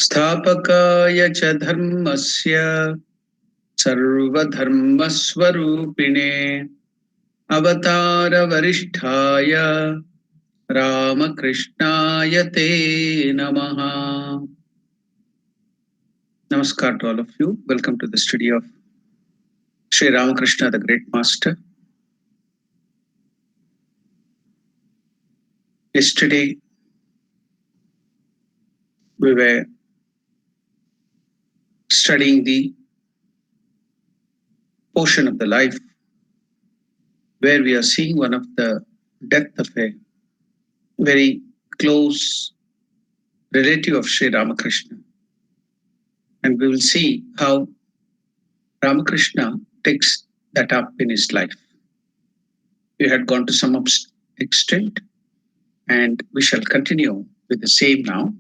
स्थापकाय च धर्मस्य सर्वधर्मस्वरूपिणे अवतारवरिष्ठाय रामकृष्णाय ते नमः. Namaskar to all of you. Welcome to the study of Sri Ramakrishna, the Great Master. Yesterday, we were studying the portion of the life where we are seeing one of the death of a very close relative of Sri Ramakrishna. And we will see how Ramakrishna takes that up in his life. We had gone to some extent, and we shall continue with the same now.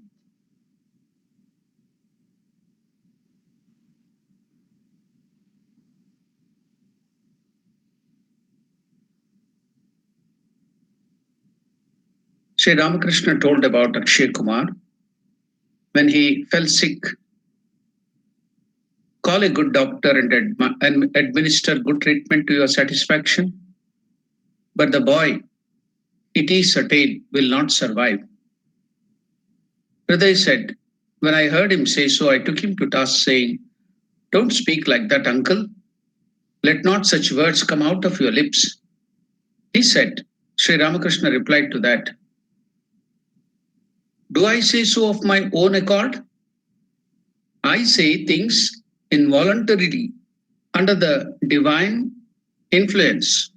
Sri Ramakrishna told about Akshay Kumar. When he fell sick, call a good doctor and administer good treatment to your satisfaction. But the boy, it is certain, will not survive. Hriday said, when I heard him say so, I took him to task, saying, don't speak like that, uncle. Let not such words come out of your lips. He said, Sri Ramakrishna replied to that, do I say so of my own accord? I say things involuntarily under the divine influence.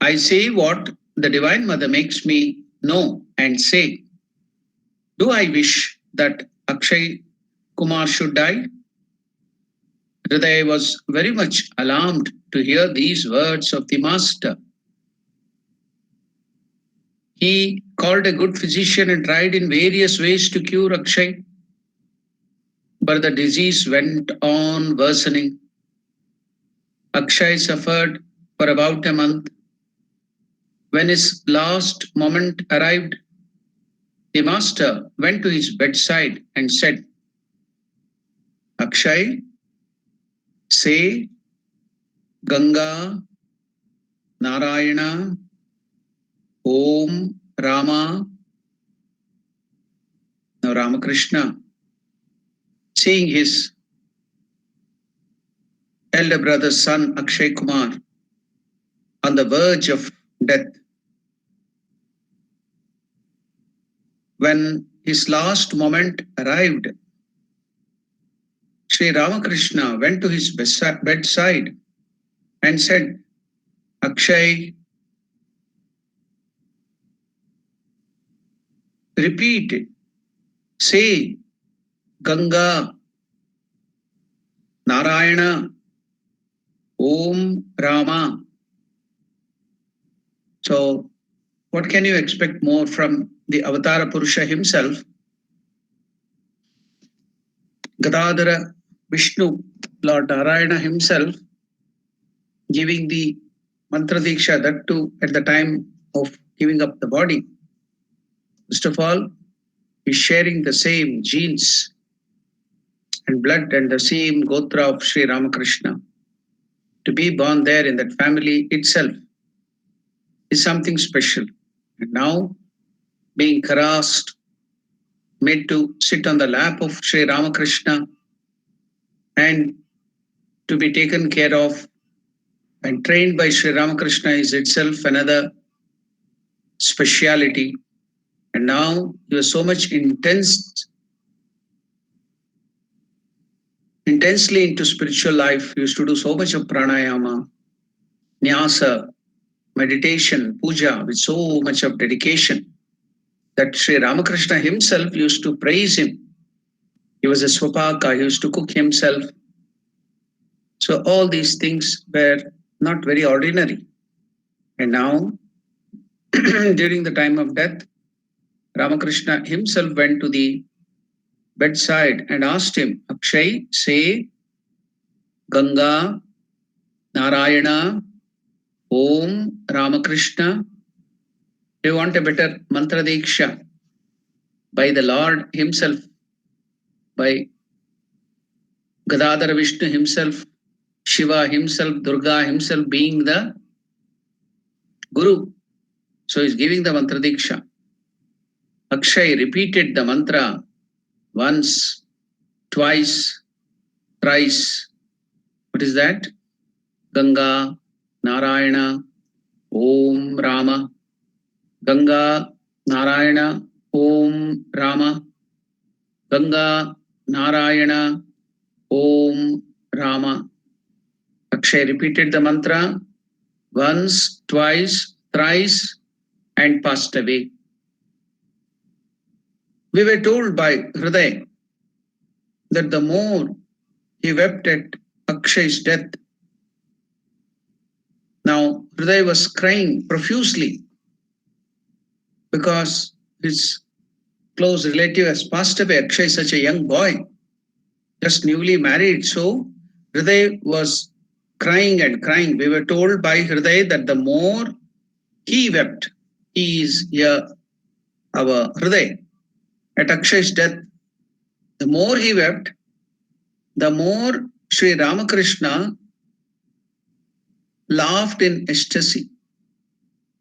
I say what the Divine Mother makes me know and say. Do I wish that Akshay Kumar should die? Hriday was very much alarmed to hear these words of the Master. He called a good physician and tried in various ways to cure Akshay. But the disease went on worsening. Akshay suffered for about a month. When his last moment arrived, the master went to his bedside and said, Akshay, say Ganga, Narayana, Om, Rama. Now Ramakrishna, seeing his elder brother's son Akshay Kumar on the verge of death, when his last moment arrived, Sri Ramakrishna went to his bedside and said, Akshay, repeat, say Ganga, Narayana, Om, Rama. So, what can you expect more from the Avatara Purusha himself? Gadadhara Vishnu, Lord Narayana himself, giving the mantra diksha, that too at the time of giving up the body. First of all, he's sharing the same genes and blood and the same gotra of Sri Ramakrishna. To be born there in that family itself is something special. And now, being caressed, made to sit on the lap of Sri Ramakrishna and to be taken care of and trained by Sri Ramakrishna is itself another speciality. And now he was so much intensely into spiritual life. He used to do so much of pranayama, nyasa, meditation, puja with so much of dedication that Sri Ramakrishna himself used to praise him. He was a swapaka, he used to cook himself. So all these things were not very ordinary. And now, during the time of death, Ramakrishna himself went to the bedside and asked him, Akshay, say Ganga, Narayana, Om, Ramakrishna. Do you want a better mantra diksha by the Lord himself, by Gadadhara Vishnu himself, Shiva himself, Durga himself being the Guru? So he's giving the mantra diksha. Akshay repeated the mantra once, twice, thrice. What is that? Ganga, Narayana, Om Rama. Ganga, Narayana, Om Rama. Ganga, Narayana, Om Rama. Akshay repeated the mantra once, twice, thrice, and passed away. We were told by Hriday that the more he wept at Akshay's death, now Hriday was crying profusely because his close relative has passed away. Akshay is such a young boy, just newly married. So Hriday was crying and crying. We were told by Hriday that the more he wept, he is here, our Hriday, at Akshay's death, the more he wept, the more Sri Ramakrishna laughed in ecstasy.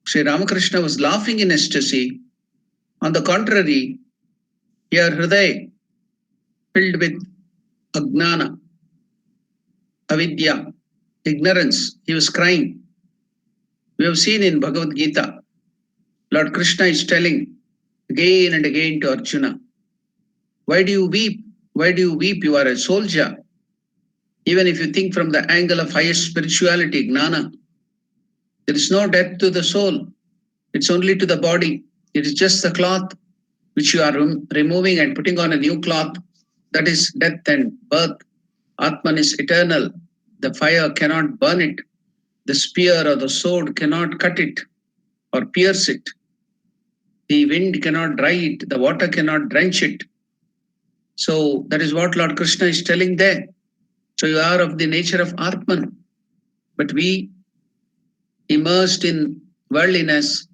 Sri Ramakrishna was laughing in ecstasy On the contrary, here Hriday, filled with Agnana, Avidya, ignorance, he was crying. We have seen in Bhagavad Gita, Lord Krishna is telling again and again to Arjuna, why do you weep? Why do you weep? You are a soldier. Even if you think from the angle of highest spirituality, Gnana, there is no death to the soul. It's only to the body. It is just the cloth which you are removing and putting on a new cloth. That is death and birth. Atman is eternal. The fire cannot burn it. The spear or the sword cannot cut it or pierce it. The wind cannot dry it. The water cannot drench it. So that is what Lord Krishna is telling there. So you are of the nature of Atman. But we, immersed in worldliness,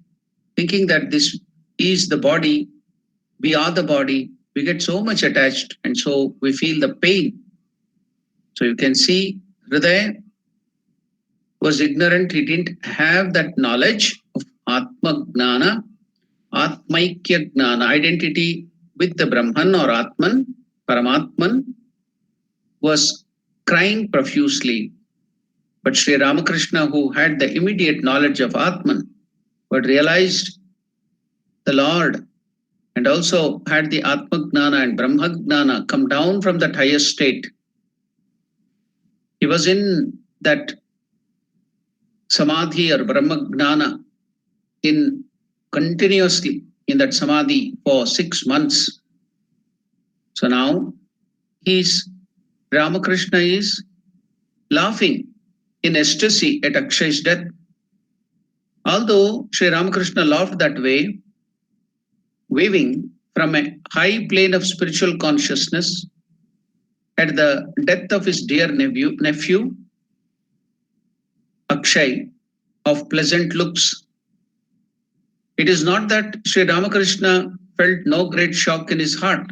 thinking that this is the body, we are the body, we get so much attached and so we feel the pain. So you can see Hriday was ignorant, he didn't have that knowledge of Atma Gnana, Atmaikya Gnana, identity with the Brahman or Atman, Paramatman, was crying profusely. But Sri Ramakrishna, who had the immediate knowledge of Atman, but realized the Lord and also had the Atma Gnana and Brahma Gnana come down from that higher state. He was in that Samadhi or Brahma Gnana in continuously in that Samadhi for 6 months. So now Ramakrishna is laughing in ecstasy at Akshay's death. Although Sri Ramakrishna laughed that way, waving from a high plane of spiritual consciousness at the death of his dear nephew Akshay, of pleasant looks. It is not that Sri Ramakrishna felt no great shock in his heart.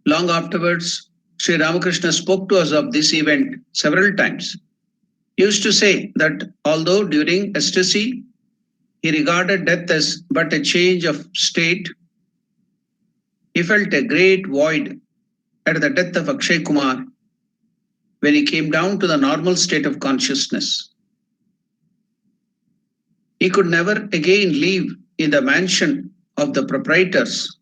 Long afterwards, Sri Ramakrishna spoke to us of this event several times. He used to say that although during ecstasy, he regarded death as but a change of state, he felt a great void at the death of Akshay Kumar when he came down to the normal state of consciousness. He could never again live in the mansion of the proprietors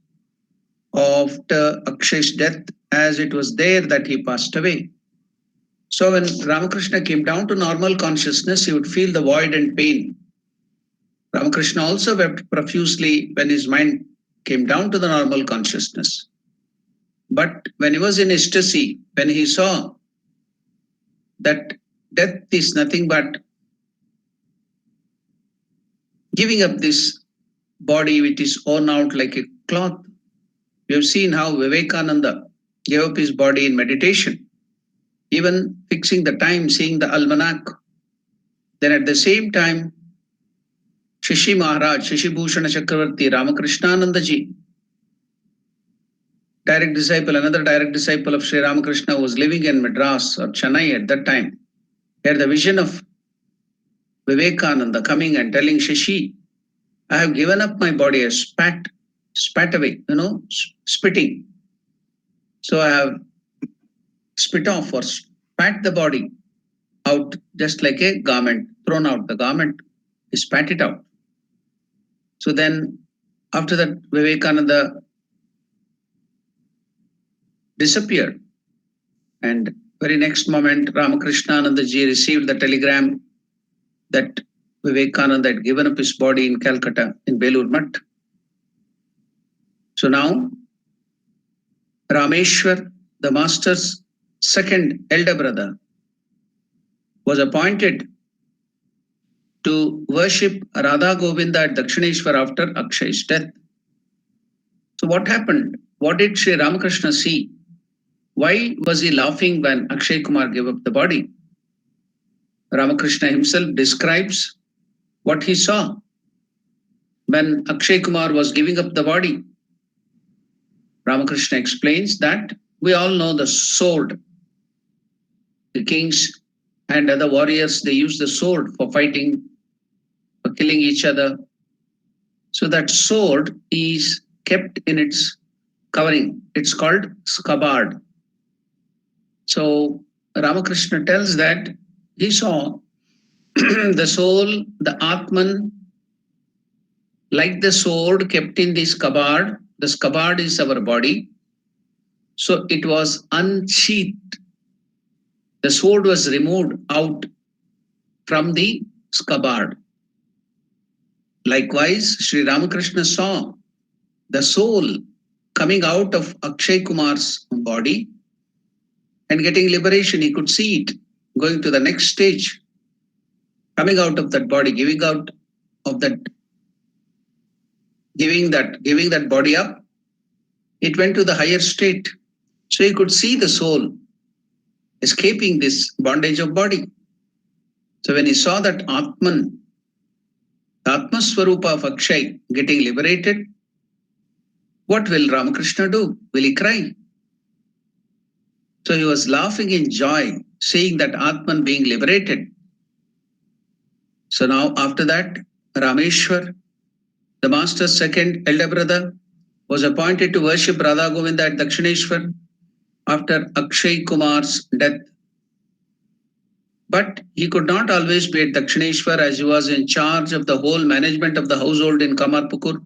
after Akshay's death, as it was there that he passed away. So when Ramakrishna came down to normal consciousness, he would feel the void and pain. Ramakrishna also wept profusely when his mind came down to the normal consciousness. But when he was in ecstasy, when he saw that death is nothing but giving up this body which is worn out like a cloth. We have seen how Vivekananda gave up his body in meditation, even fixing the time, seeing the almanac. Then at the same time, Shashi Maharaj, Shashi Bhushana Chakravarti, Ramakrishnananda ji, another direct disciple of Sri Ramakrishna, was living in Madras or Chennai at that time. He had the vision of Vivekananda coming and telling Shashi, I have given up my body, I spat away, spitting. So I have spit off or spat the body out just like a garment, thrown out the garment, he spat it out. So then after that, Vivekananda disappeared. And very next moment, Ramakrishnananda ji received the telegram that Vivekananda had given up his body in Calcutta, in Belur Math. So now, Rameshwar, the master's second elder brother, was appointed to worship Radha Govinda at Dakshineshwar after Akshay's death. So what happened? What did Sri Ramakrishna see? Why was he laughing when Akshay Kumar gave up the body? Ramakrishna himself describes what he saw when Akshay Kumar was giving up the body. Ramakrishna explains that we all know the sword. The kings and other warriors, they use the sword for fighting, for killing each other. So that sword is kept in its covering. It's called scabbard. So Ramakrishna tells that he saw the soul, the Atman, like the sword kept in the scabbard. The scabbard is our body. So it was unsheathed. The sword was removed out from the scabbard. Likewise, Sri Ramakrishna saw the soul coming out of Akshay Kumar's body and getting liberation. He could see it going to the next stage, coming out of that body, giving out of that, giving that body up. It went to the higher state. So he could see the soul escaping this bondage of body. So when he saw that Atman, the Atmaswarupa of Akshay getting liberated, what will Ramakrishna do? Will he cry? So he was laughing in joy, seeing that Atman being liberated. So now after that, Rameshwar, the master's second elder brother, was appointed to worship Radha Govinda at Dakshineshwar after Akshay Kumar's death. But he could not always be at Dakshineshwar as he was in charge of the whole management of the household in Kamarpukur.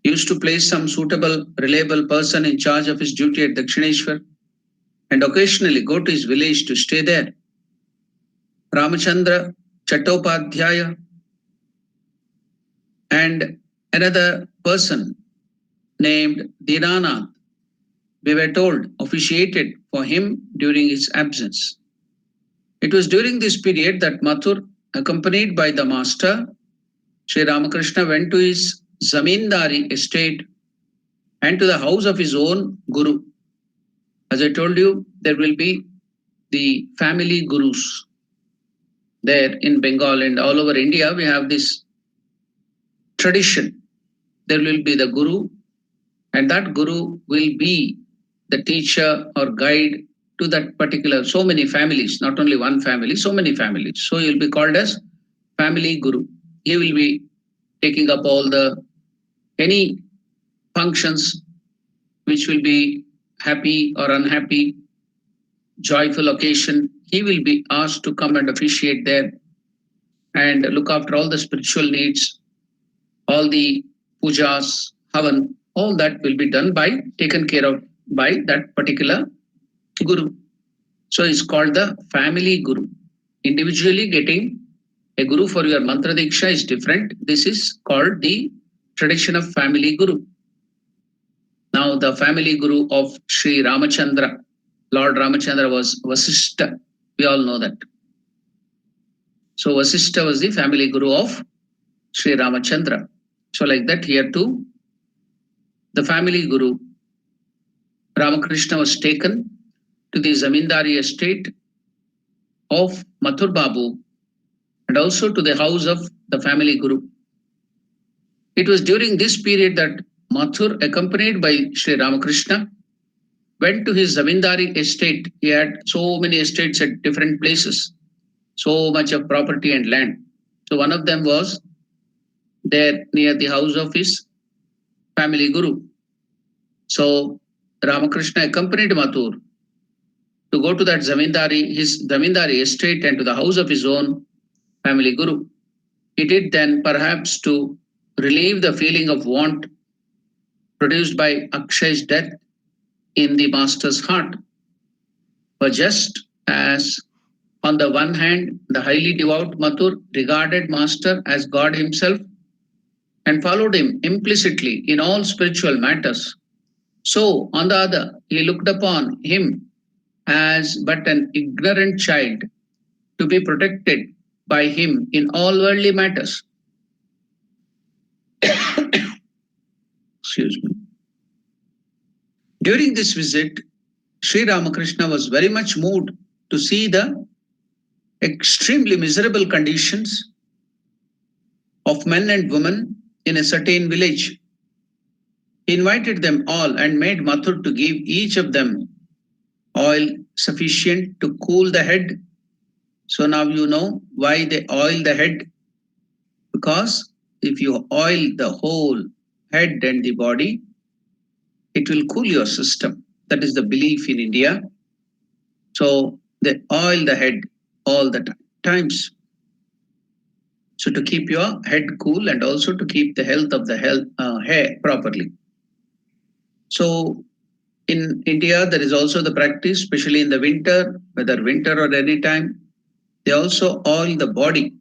He used to place some suitable, reliable person in charge of his duty at Dakshineshwar and occasionally go to his village to stay there. Ramachandra Chattopadhyaya and another person named Dinanath, we were told, officiated for him during his absence. It was during this period that Mathur, accompanied by the master, Sri Ramakrishna, went to his zamindari estate and to the house of his own guru. As I told you, there will be the family gurus there in Bengal and all over India. We have this tradition. There will be the guru, and that guru will be the teacher or guide to that particular, so many families, not only one family, so many families. So he'll be called as family guru. He will be taking up all the any functions which will be happy or unhappy, joyful occasion. He will be asked to come and officiate there and look after all the spiritual needs, all the pujas, havan, all that will be done by, taken care of by that particular guru. So it's called the family guru. Individually getting a guru for your mantra diksha is different. This is called the tradition of family guru. Now the family guru of Sri Ramachandra, Lord Ramachandra, was Vasishtha. We all know that. So Vasishtha was the family guru of Sri Ramachandra. So like that here too, the family guru, Ramakrishna, was taken to the zamindari estate of Mathur Babu and also to the house of the family guru. It was during this period that Mathur, accompanied by Sri Ramakrishna, went to his zamindari estate. He had so many estates at different places, so much of property and land. So one of them was there near the house of his family guru. So Ramakrishna accompanied Mathur to go to that zamindari, his zamindari estate, and to the house of his own family guru. He did then perhaps to relieve the feeling of want produced by Akshay's death in the master's heart. But just as on the one hand, the highly devout Mathur regarded Master as God himself and followed him implicitly in all spiritual matters, so on the other, he looked upon him as but an ignorant child to be protected by him in all worldly matters. Excuse me. During this visit, Sri Ramakrishna was very much moved to see the extremely miserable conditions of men and women in a certain village. He invited them all and made Mathur to give each of them oil sufficient to cool the head. So now you know why they oil the head, because if you oil the whole head and the body, it will cool your system. That is the belief in India. So they oil the head all the times. So to keep your head cool and also to keep the health of the hair properly. So in India, there is also the practice, especially in the winter, whether winter or any time, they also oil the body.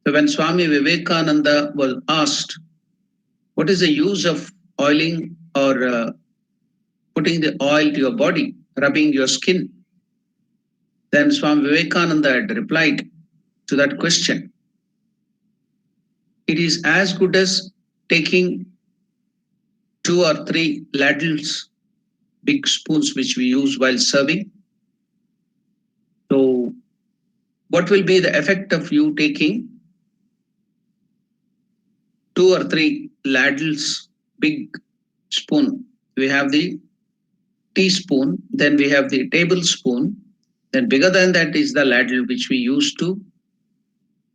So when Swami Vivekananda was asked, what is the use of oiling or putting the oil to your body, rubbing your skin? Then Swami Vivekananda had replied to that question. It is as good as taking 2 or 3 ladles, big spoons which we use while serving. So what will be the effect of you taking 2 or 3 ladles, big spoon? We have the teaspoon, then we have the tablespoon, then bigger than that is the ladle which we use to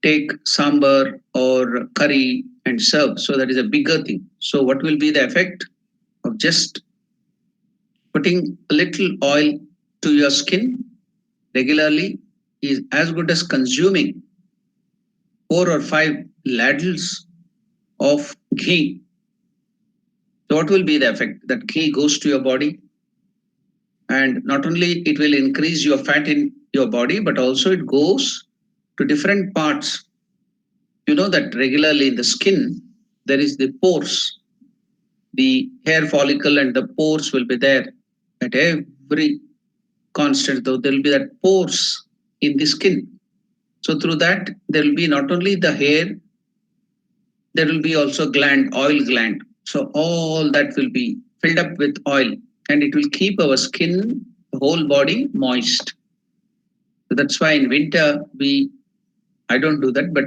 take sambar or curry and serve. So that is a bigger thing. So what will be the effect of just putting a little oil to your skin regularly is as good as consuming 4 or 5 ladles of ghee. So what will be the effect? That ghee goes to your body, and not only it will increase your fat in your body, but also it goes to different parts. You know that regularly in the skin there is the pores, the hair follicle and the pores will be there at every constant, though there will be that pores in the skin. So through that there will be not only the hair, there will be also gland, oil gland. So all that will be filled up with oil, and it will keep our skin, the whole body moist. So that's why in winter I don't do that, but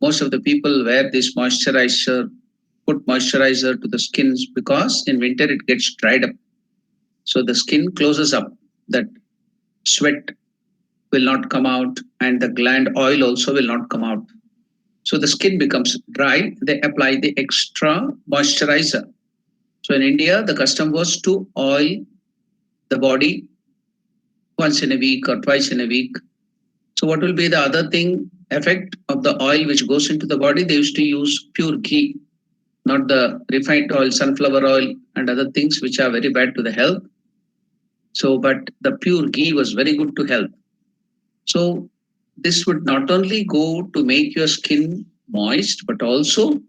most of the people wear this moisturizer, put moisturizer to the skins because in winter it gets dried up. So the skin closes up, that sweat will not come out and the gland oil also will not come out. So the skin becomes dry, they apply the extra moisturizer. So in India, the custom was to oil the body once in a week or twice in a week. So what will be the other thing, effect of the oil which goes into the body? They used to use pure ghee, not the refined oil, sunflower oil and other things which are very bad to the health. So, but the pure ghee was very good to health. So this would not only go to make your skin moist, but also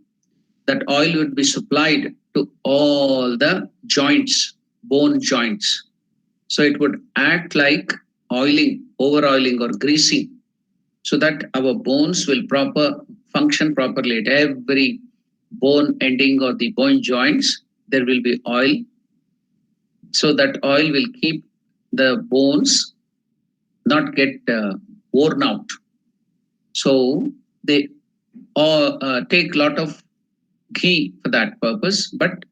that oil would be supplied to all the joints, bone joints. So it would act like oiling, over oiling or greasing, so that our bones will function properly at every bone ending or the bone joints. There will be oil. So that oil will keep the bones not get worn out. So they take a lot of ghee for that purpose. But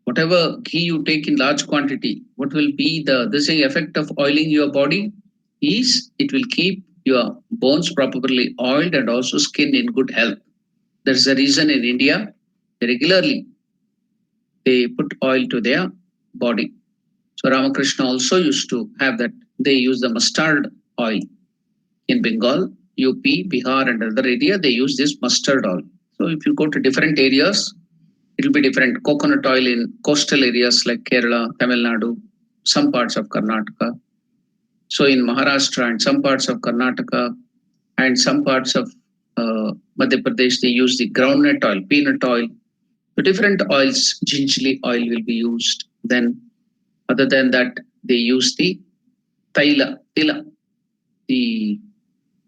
whatever ghee you take in large quantity, what will be the effect of oiling your body is it will keep your bones properly oiled and also skin in good health. There's a reason in India regularly they put oil to their body. So Ramakrishna also used to have that. They use the mustard oil in Bengal, UP, Bihar, and other area. They use this mustard oil. So if you go to different areas, it will be different. Coconut oil in coastal areas like Kerala, Tamil Nadu, some parts of Karnataka. So in Maharashtra and some parts of Karnataka and some parts of Madhya Pradesh, they use the groundnut oil, peanut oil. So different oils, gingerly oil will be used. Then other than that, they use the tila, the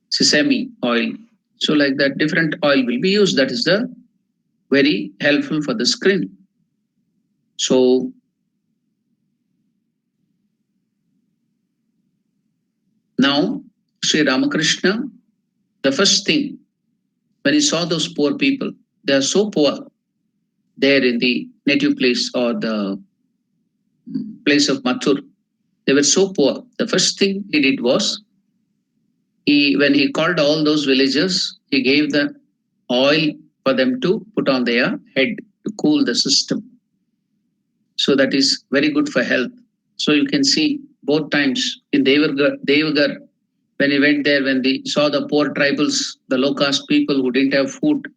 sesame oil. So like that, different oil will be used. That is the very helpful for the skin. So now Sri Ramakrishna, the first thing when he saw those poor people, they are so poor there in the native place or the place of Mathur. They were so poor. The first thing he did was when he called all those villagers, he gave the oil for them to put on their head to cool the system. So that is very good for health. So you can see both times in Devagar, when he went there, when they saw the poor tribals, the low caste people who didn't have food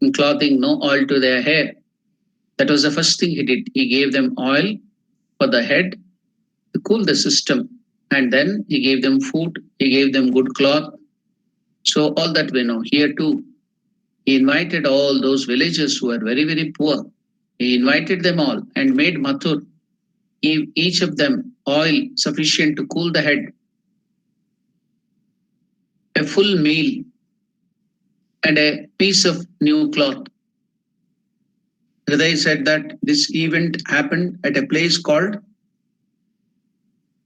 and clothing, no oil to their hair, that was the first thing he did. He gave them oil for the head to cool the system. And then he gave them food, he gave them good cloth. So all that we know. Here too, he invited all those villagers who were very, very poor. He invited them all and made Mathur, each of them oil sufficient to cool the head, a full meal, and a piece of new cloth. Hriday said that this event happened at a place called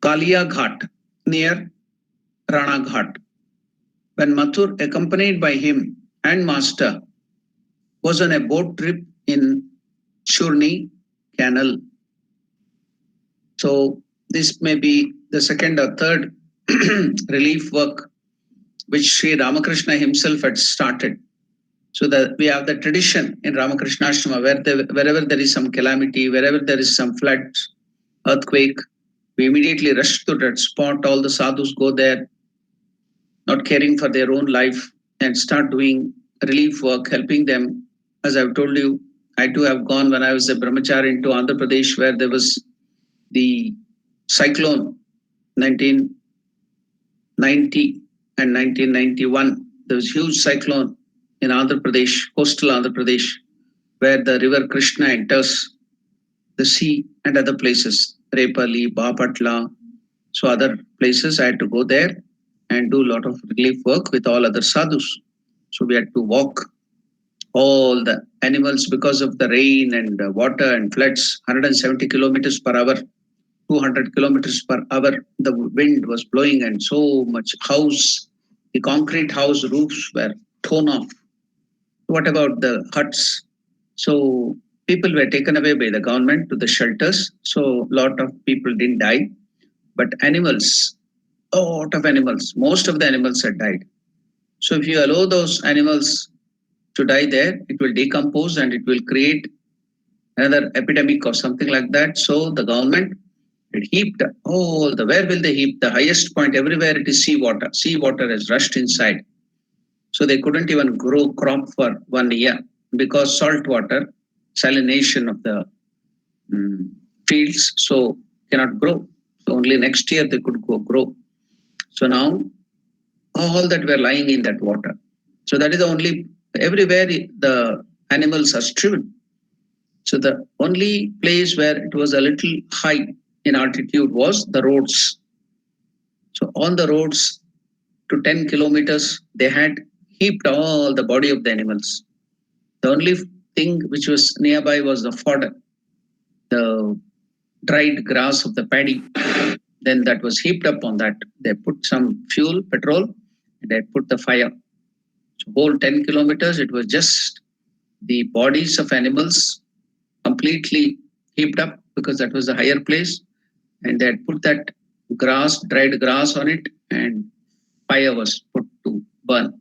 Kalia Ghat near Rana Ghat. When Mathur, accompanied by him and master, was on a boat trip in Shurni Canal. So this may be the second or third relief work which Sri Ramakrishna himself had started. So that we have the tradition in Ramakrishna Ashrama wherever there is some calamity, wherever there is some flood, earthquake, we immediately rush to that spot. All the sadhus go there, not caring for their own life, and start doing relief work, helping them. As I've told you, I too have gone when I was a brahmachari into Andhra Pradesh, where there was the cyclone 1990 and 1991. There was huge cyclone in Andhra Pradesh, coastal Andhra Pradesh, where the river Krishna enters the sea and other places, Repalli, Bapatla, so other places. I had to go there and do a lot of relief work with all other sadhus. So we had to walk all the animals because of the rain and the water and floods, 170 kilometers per hour, 200 kilometers per hour. The wind was blowing and so much the concrete house roofs were torn off. What about the huts? So people were taken away by the government to the shelters. So a lot of people didn't die. But animals, a lot of animals, most of the animals had died. So if you allow those animals to die there, it will decompose and it will create another epidemic or something like that. So the government had heaped where will they heap? The highest point everywhere it is seawater. Seawater has rushed inside. So they couldn't even grow crop for 1 year because salt water, salination of the fields, so cannot grow. So only next year they could grow. So now all that were lying in that water. So that is the only, everywhere the animals are striven. So the only place where it was a little high in altitude was the roads. So on the roads to 10 kilometers, they had heaped all the body of the animals. The only thing which was nearby was the fodder, the dried grass of the paddy. Then that was heaped up on that. They put some fuel, petrol, and they put the fire. So whole 10 kilometers, it was just the bodies of animals completely heaped up because that was the higher place. And they had put that grass, dried grass on it, and fire was put to burn.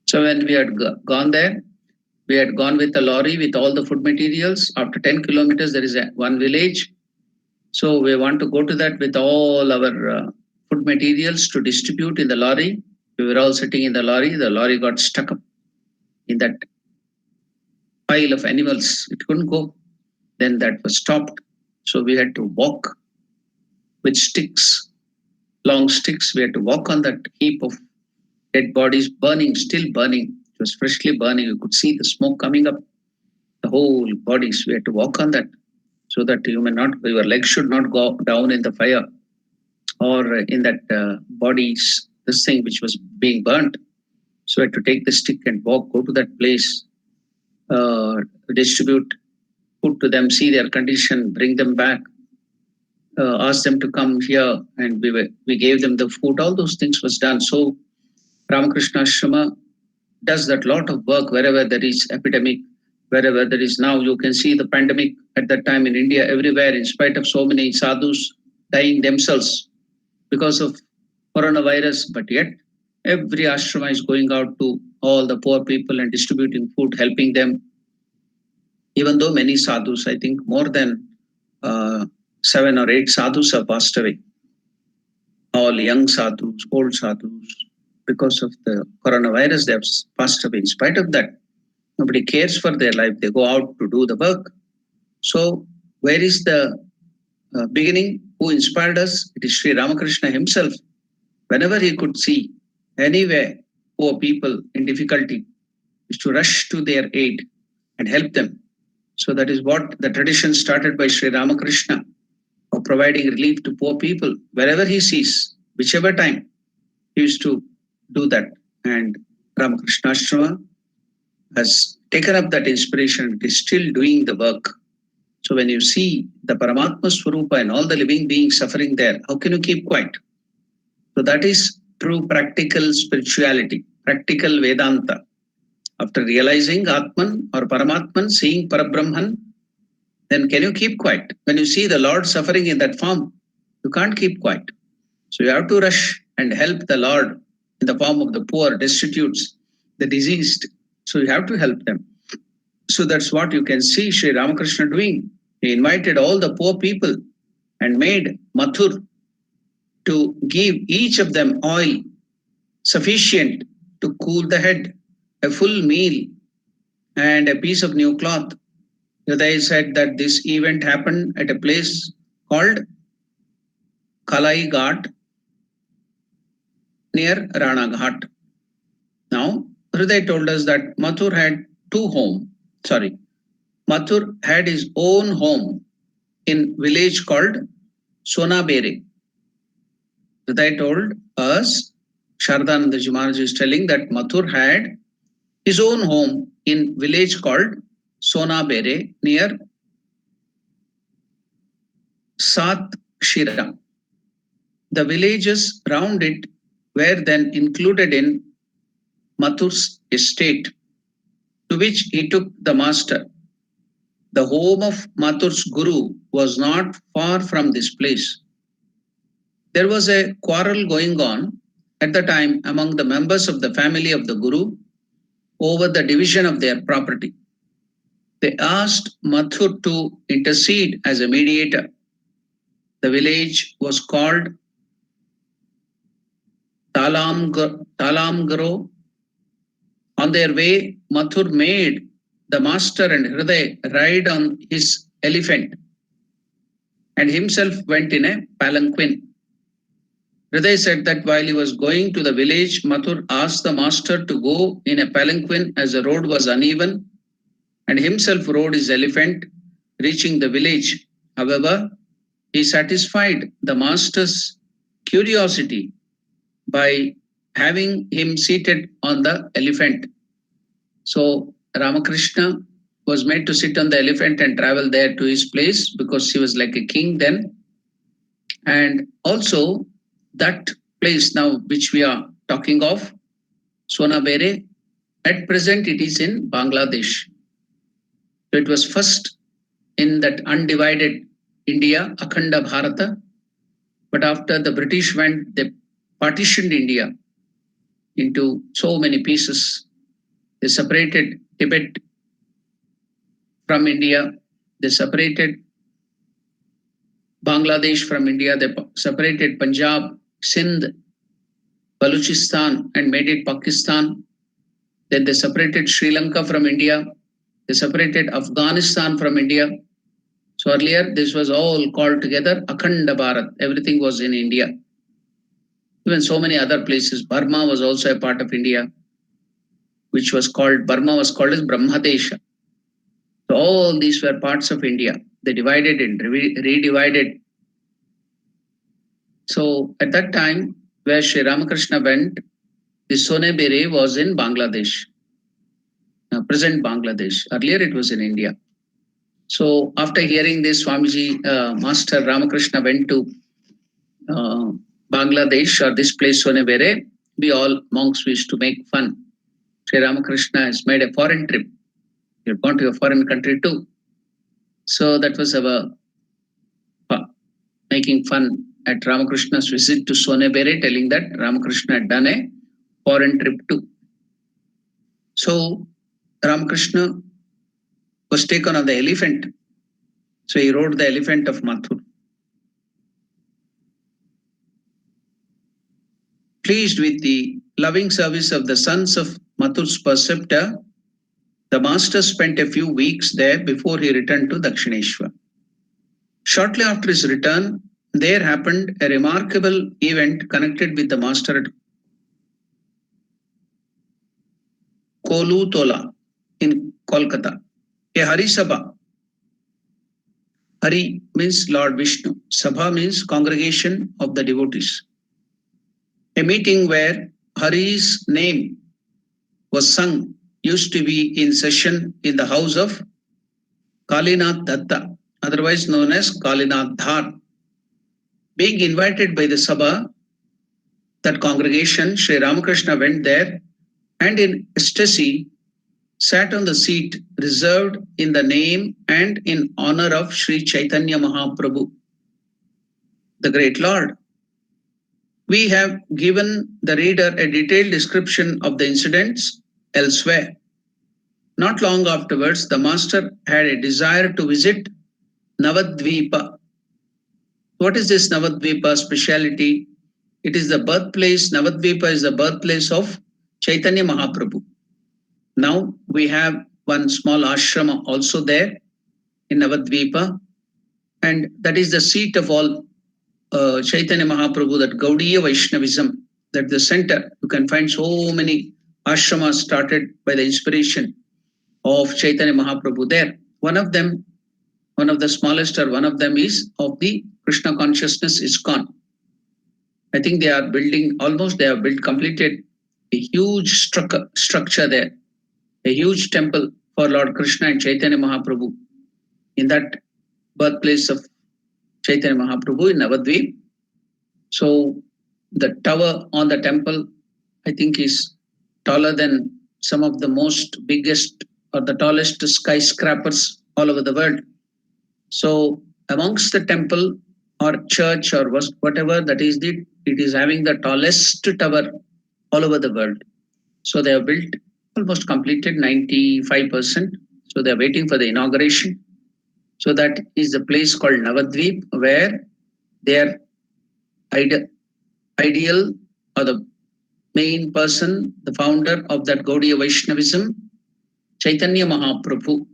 So when we had gone there, we had gone with a lorry with all the food materials. After 10 kilometers, there is one village. So we want to go to that with all our food materials to distribute in the lorry. We were all sitting in the lorry. The lorry got stuck up in that pile of animals. It couldn't go. Then that was stopped. So we had to walk with sticks, long sticks. We had to walk on that heap of dead bodies, burning, still burning. It was freshly burning. You could see the smoke coming up, the whole bodies. We had to walk on that so that your legs should not go down in the fire or in that bodies, this thing which was being burnt. So I had to take the stick and walk, go to that place, distribute food to them, see their condition, bring them back, ask them to come here, and we gave them the food. All those things was done. So Ramakrishna Ashrama does that lot of work wherever there is epidemic, wherever there is now. You can see the pandemic at that time in India, everywhere, in spite of so many sadhus dying themselves because of coronavirus. But yet, every ashrama is going out to all the poor people and distributing food, helping them. Even though many sadhus, I think more than 7 or 8 sadhus have passed away, all young sadhus, old sadhus, because of the coronavirus, they have passed away. In spite of that, nobody cares for their life. They go out to do the work. So, where is the beginning? Who inspired us? It is Sri Ramakrishna himself. Whenever he could see anywhere poor people in difficulty, is to rush to their aid and help them. So that is what the tradition started by Sri Ramakrishna, of providing relief to poor people wherever he sees, whichever time he used to do that. And Ramakrishna Ashrama has taken up that inspiration. It is still doing the work. So when you see the Paramatma Swarupa and all the living beings suffering there, how can you keep quiet? So that is true practical spirituality, practical Vedanta. After realizing Atman or Paramatman, seeing Parabrahman, then can you keep quiet? When you see the Lord suffering in that form, you can't keep quiet. So you have to rush and help the Lord in the form of the poor, destitutes, the diseased. So you have to help them. So that's what you can see Sri Ramakrishna doing. He invited all the poor people and made Mathur to give each of them oil sufficient to cool the head, a full meal, and a piece of new cloth. Hriday said that this event happened at a place called Kalai Ghat near Rana Ghat. Now, Hriday told us that Mathur had Mathur had his own home in village called Sonabere. Hriday told us, Shardananda Maharaj is telling that Mathur had his own home in village called Sonabere near Sat Shira. The villages round it were then included in Mathur's estate, to which he took the master. The home of Mathur's guru was not far from this place. There was a quarrel going on at the time among the members of the family of the guru over the division of their property. They asked Mathur to intercede as a mediator. The village was called Talamgaro. On their way, Mathur made the master and Hriday ride on his elephant and himself went in a palanquin. Hriday said that while he was going to the village, Mathur asked the master to go in a palanquin as the road was uneven and himself rode his elephant, reaching the village. However, he satisfied the master's curiosity by having him seated on the elephant. So Ramakrishna was made to sit on the elephant and travel there to his place because he was like a king then. And also that place now which we are talking of, Sonabere, at present it is in Bangladesh. So it was first in that undivided India, Akhanda Bharata, but after the British went, they partitioned India into so many pieces. They separated Tibet from India. They separated Bangladesh from India. They separated Punjab, Sindh, Balochistan and made it Pakistan. Then they separated Sri Lanka from India. They separated Afghanistan from India. So earlier this was all called together Akhanda Bharat. Everything was in India. Even so many other places. Burma was also a part of India, which was called, Burma was called as Brahmadesha. So all these were parts of India. They divided and redivided. So at that time, where Sri Ramakrishna went, the Sonabere was in Bangladesh, present Bangladesh. Earlier it was in India. So after hearing this, Swamiji, Master Ramakrishna went to Bangladesh or this place Sonabere. We all monks used to make fun. Sri Ramakrishna has made a foreign trip. You've gone to a foreign country too. So that was our making fun at Ramakrishna's visit to Sonabere, telling that Ramakrishna had done a foreign trip too. So Ramakrishna was taken on the elephant. So he rode the elephant of Mathur. Pleased with the loving service of the sons of Mathur's preceptor, the master spent a few weeks there before he returned to Dakshineshwar. Shortly after his return, there happened a remarkable event connected with the master at Kolutola in Kolkata. A Hari Sabha. Hari means Lord Vishnu. Sabha means congregation of the devotees. A meeting where Hari's name was sung used to be in session in the house of Kalinath Datta, otherwise known as Kalinath Dhar. Being invited by the Sabha, that congregation, Sri Ramakrishna went there and in ecstasy sat on the seat reserved in the name and in honor of Sri Chaitanya Mahaprabhu, the great Lord. We have given the reader a detailed description of the incidents elsewhere. Not long afterwards, the master had a desire to visit Navadvipa. What is this Navadvipa speciality? It is the birthplace, Navadvipa is the birthplace of Chaitanya Mahaprabhu. Now we have one small ashrama also there in Navadvipa, and that is the seat of all Chaitanya Mahaprabhu, that Gaudiya Vaishnavism, that the center. You can find so many ashramas started by the inspiration of Chaitanya Mahaprabhu there. One of them, one of the smallest or one of them is of the Krishna consciousness ISKCON. I think they are building, almost they have built, completed a huge structure there, a huge temple for Lord Krishna and Chaitanya Mahaprabhu in that birthplace of Chaitanya Mahaprabhu in Navadvip. So the tower on the temple, I think, is taller than some of the most biggest or the tallest skyscrapers all over the world. So amongst the temple or church or whatever that is, it is having the tallest tower all over the world. So they have built, almost completed 95%. So they are waiting for the inauguration. So that is the place called Navadvip, where their ideal or the main person, the founder of that Gaudiya Vaishnavism, Chaitanya Mahaprabhu,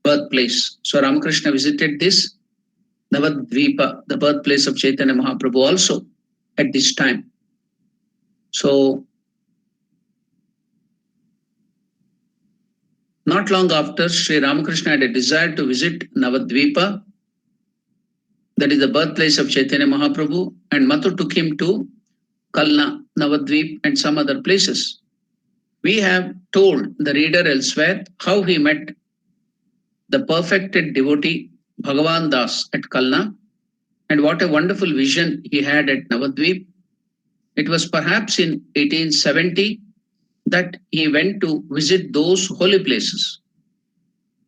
birthplace. So Ramakrishna visited this Navadvipa, the birthplace of Chaitanya Mahaprabhu, also at this time. So not long after, Sri Ramakrishna had a desire to visit Navadvipa, that is the birthplace of Chaitanya Mahaprabhu, and Mathur took him to Kalna, Navadvip, and some other places. We have told the reader elsewhere how he met the perfected devotee Bhagavan Das at Kalna, and what a wonderful vision he had at Navadvip. It was perhaps in 1870 that he went to visit those holy places.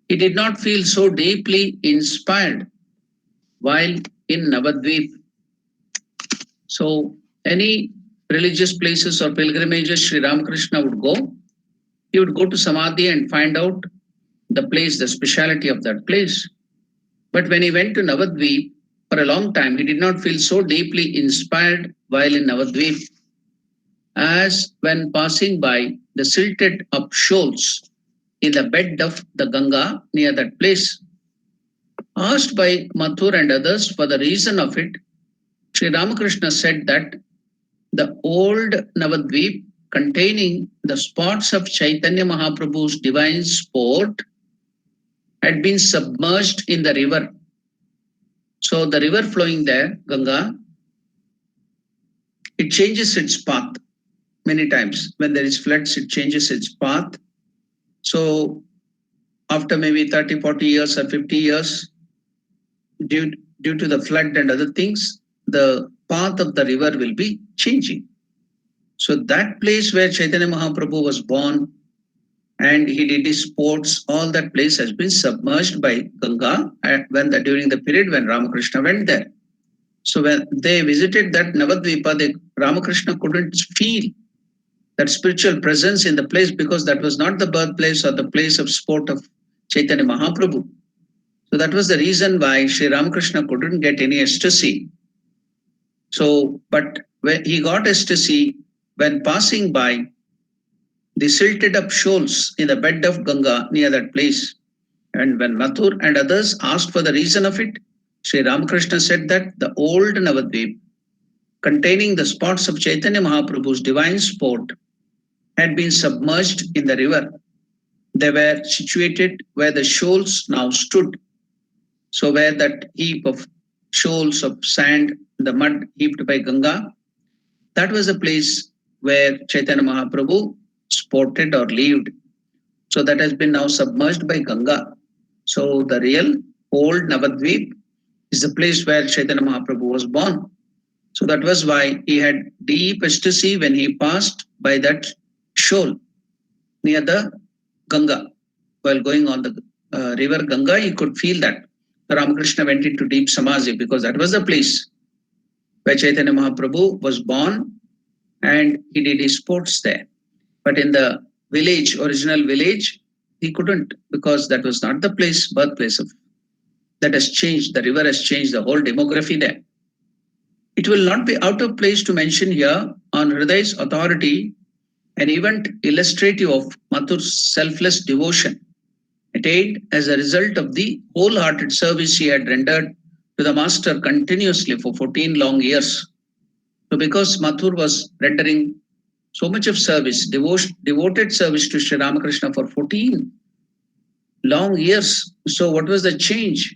He did not feel so deeply inspired while in Navadvip. So any religious places or pilgrimages Sri Ramakrishna would go, he would go to Samadhi and find out the place, the speciality of that place. But when he went to Navadvip, for a long time, he did not feel so deeply inspired while in Navadvip as when passing by the silted up shoals in the bed of the Ganga near that place. Asked by Mathur and others for the reason of it, Sri Ramakrishna said that the old Navadvip, containing the spots of Chaitanya Mahaprabhu's divine sport, had been submerged in the river. So the river flowing there, Ganga, it changes its path many times. When there is floods, it changes its path. So after maybe 30, 40 years or 50 years, due to the flood and other things, the path of the river will be changing. So that place where Chaitanya Mahaprabhu was born and he did his sports, all that place has been submerged by Ganga during the period when Ramakrishna went there. So when they visited that Navadvipa, Ramakrishna couldn't feel that spiritual presence in the place, because that was not the birthplace or the place of sport of Chaitanya Mahaprabhu. So that was the reason why Sri Ramakrishna couldn't get any ecstasy. So, but when he got ecstasy when passing by the silted up shoals in the bed of Ganga near that place. And when Mathur and others asked for the reason of it, Sri Ramakrishna said that the old Navadvip, containing the spots of Chaitanya Mahaprabhu's divine sport, had been submerged in the river. They were situated where the shoals now stood. So, where that heap of shoals of sand, the mud heaped by Ganga, that was the place where Chaitanya Mahaprabhu sported or lived. So, that has been now submerged by Ganga. So, the real old Navadvip is the place where Chaitanya Mahaprabhu was born. So, that was why he had deep ecstasy when he passed by that shoal near the Ganga. While going on the river Ganga, he could feel that. Ramakrishna went into deep samadhi because that was the place where Chaitanya Mahaprabhu was born and he did his sports there. But in the village, original village, he couldn't because that was not the place, birthplace of. That has changed. The river has changed the whole demography there. It will not be out of place to mention here on Hriday's authority an event illustrative of Mathur's selfless devotion, attained as a result of the wholehearted service he had rendered to the master continuously for 14 long years. So, because Mathur was rendering so much of service, devoted service to Sri Ramakrishna for 14 long years. So, what was the change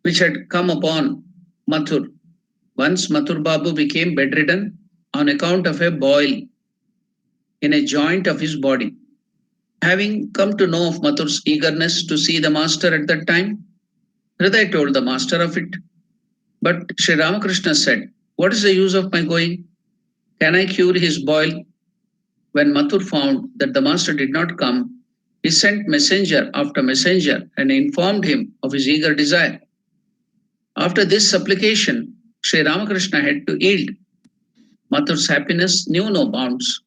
which had come upon Mathur? Once Mathur Babu became bedridden on account of a boil in a joint of his body. Having come to know of Mathur's eagerness to see the master at that time, Hriday told the master of it. But Sri Ramakrishna said, "What is the use of my going? Can I cure his boil?" When Mathur found that the master did not come, he sent messenger after messenger and informed him of his eager desire. After this supplication, Sri Ramakrishna had to yield. Mathur's happiness knew no bounds.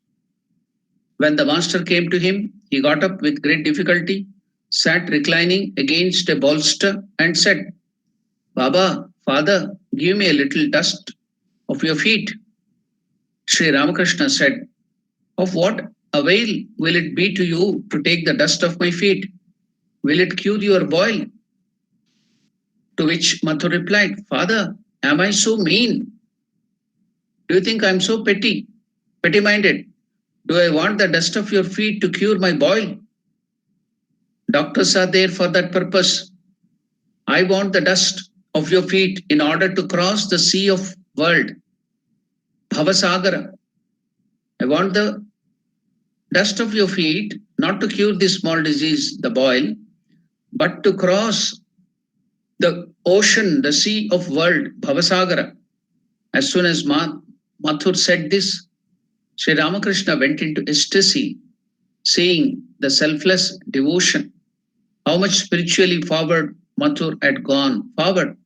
When the master came to him, he got up with great difficulty, sat reclining against a bolster, and said, "Baba, father, give me a little dust of your feet." Sri Ramakrishna said, "Of what avail will it be to you to take the dust of my feet? Will it cure your boil?" To which Mathur replied, "Father, am I so mean? Do you think I am so petty minded? Do I want the dust of your feet to cure my boil? Doctors are there for that purpose. I want the dust of your feet in order to cross the sea of world, Bhavasagara. I want the dust of your feet not to cure this small disease, the boil, but to cross the ocean, the sea of world, Bhavasagara." As soon as Mathur said this, Sri Ramakrishna went into ecstasy, seeing the selfless devotion, how much spiritually forward Mathur had gone forward.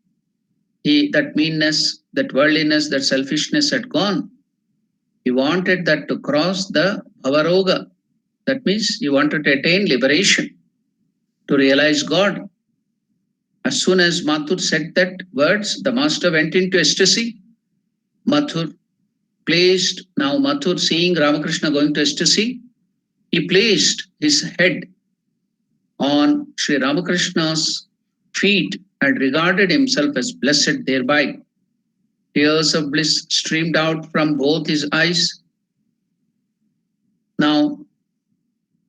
That meanness, that worldliness, that selfishness had gone. He wanted that to cross the Bhavaroga. That means he wanted to attain liberation, to realize God. As soon as Mathur said that words, the master went into ecstasy. Mathur seeing Ramakrishna going to ecstasy, he placed his head on Sri Ramakrishna's feet and regarded himself as blessed thereby. Tears of bliss streamed out from both his eyes. Now,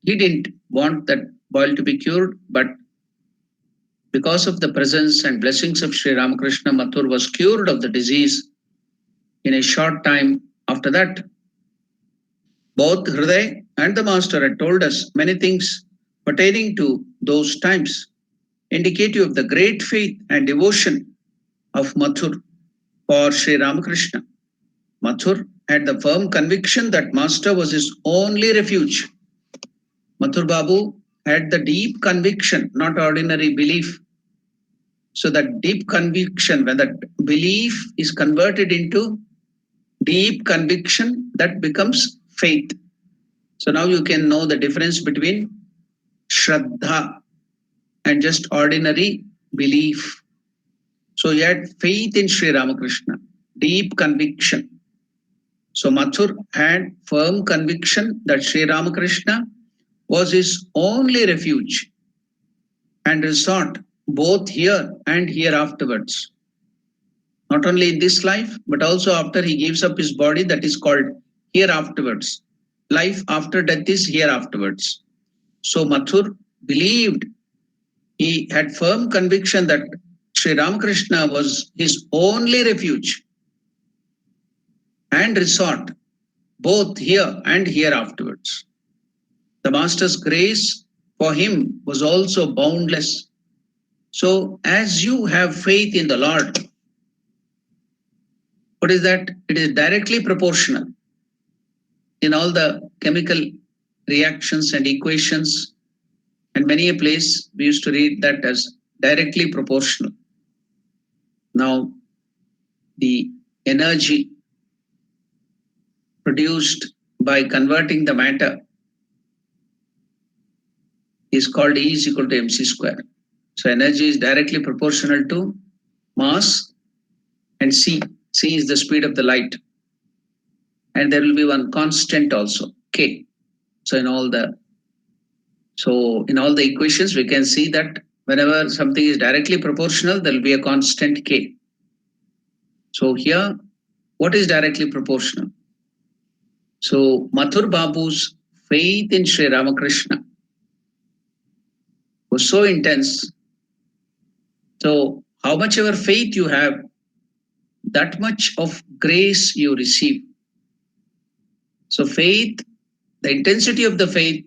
he didn't want that boil to be cured, but because of the presence and blessings of Sri Ramakrishna, Mathur was cured of the disease in a short time after that. Both Hriday and the master had told us many things pertaining to those times, indicative of the great faith and devotion of Mathur for Sri Ramakrishna. Mathur had the firm conviction that master was his only refuge. Mathur Babu had the deep conviction, not ordinary belief. So that deep conviction, when that belief is converted into deep conviction, that becomes faith. So now you can know the difference between Shraddha and just ordinary belief. So you had faith in Sri Ramakrishna, deep conviction. So Mathur had firm conviction that Sri Ramakrishna was his only refuge and resort, both here and here afterwards. Not only in this life, but also after he gives up his body, that is called here afterwards. Life after death is here afterwards. So Mathur believed, he had firm conviction that Sri Ramakrishna was his only refuge and resort, both here and here afterwards. The Master's grace for him was also boundless. So, as you have faith in the Lord, what is that? It is directly proportional. In all the chemical reactions and equations, and many a place we used to read that as directly proportional. Now, the energy produced by converting the matter is called E is equal to mc square. So energy is directly proportional to mass and c. C is the speed of the light. And there will be one constant also, k. So in all the equations, we can see that whenever something is directly proportional, there will be a constant k. So here, what is directly proportional? So Mathur Babu's faith in Sri Ramakrishna was so intense. So how much ever faith you have, that much of grace you receive. So faith, the intensity of the faith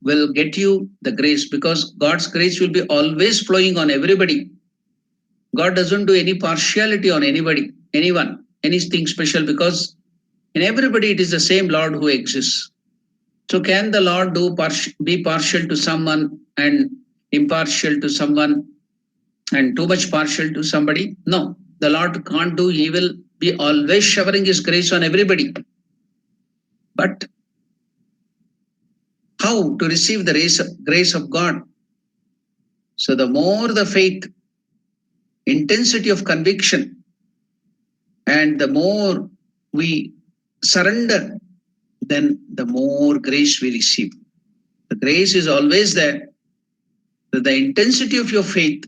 will get you the grace, because God's grace will be always flowing on everybody. God doesn't do any partiality on anybody, anyone, anything special, because in everybody it is the same Lord who exists. So can the Lord be partial to someone and impartial to someone and too much partial to somebody? No, the Lord can't do. He will be always showering his grace on everybody. But how to receive the grace of God? So the more the faith, intensity of conviction, and the more we surrender, then the more grace we receive. The grace is always there. The intensity of your faith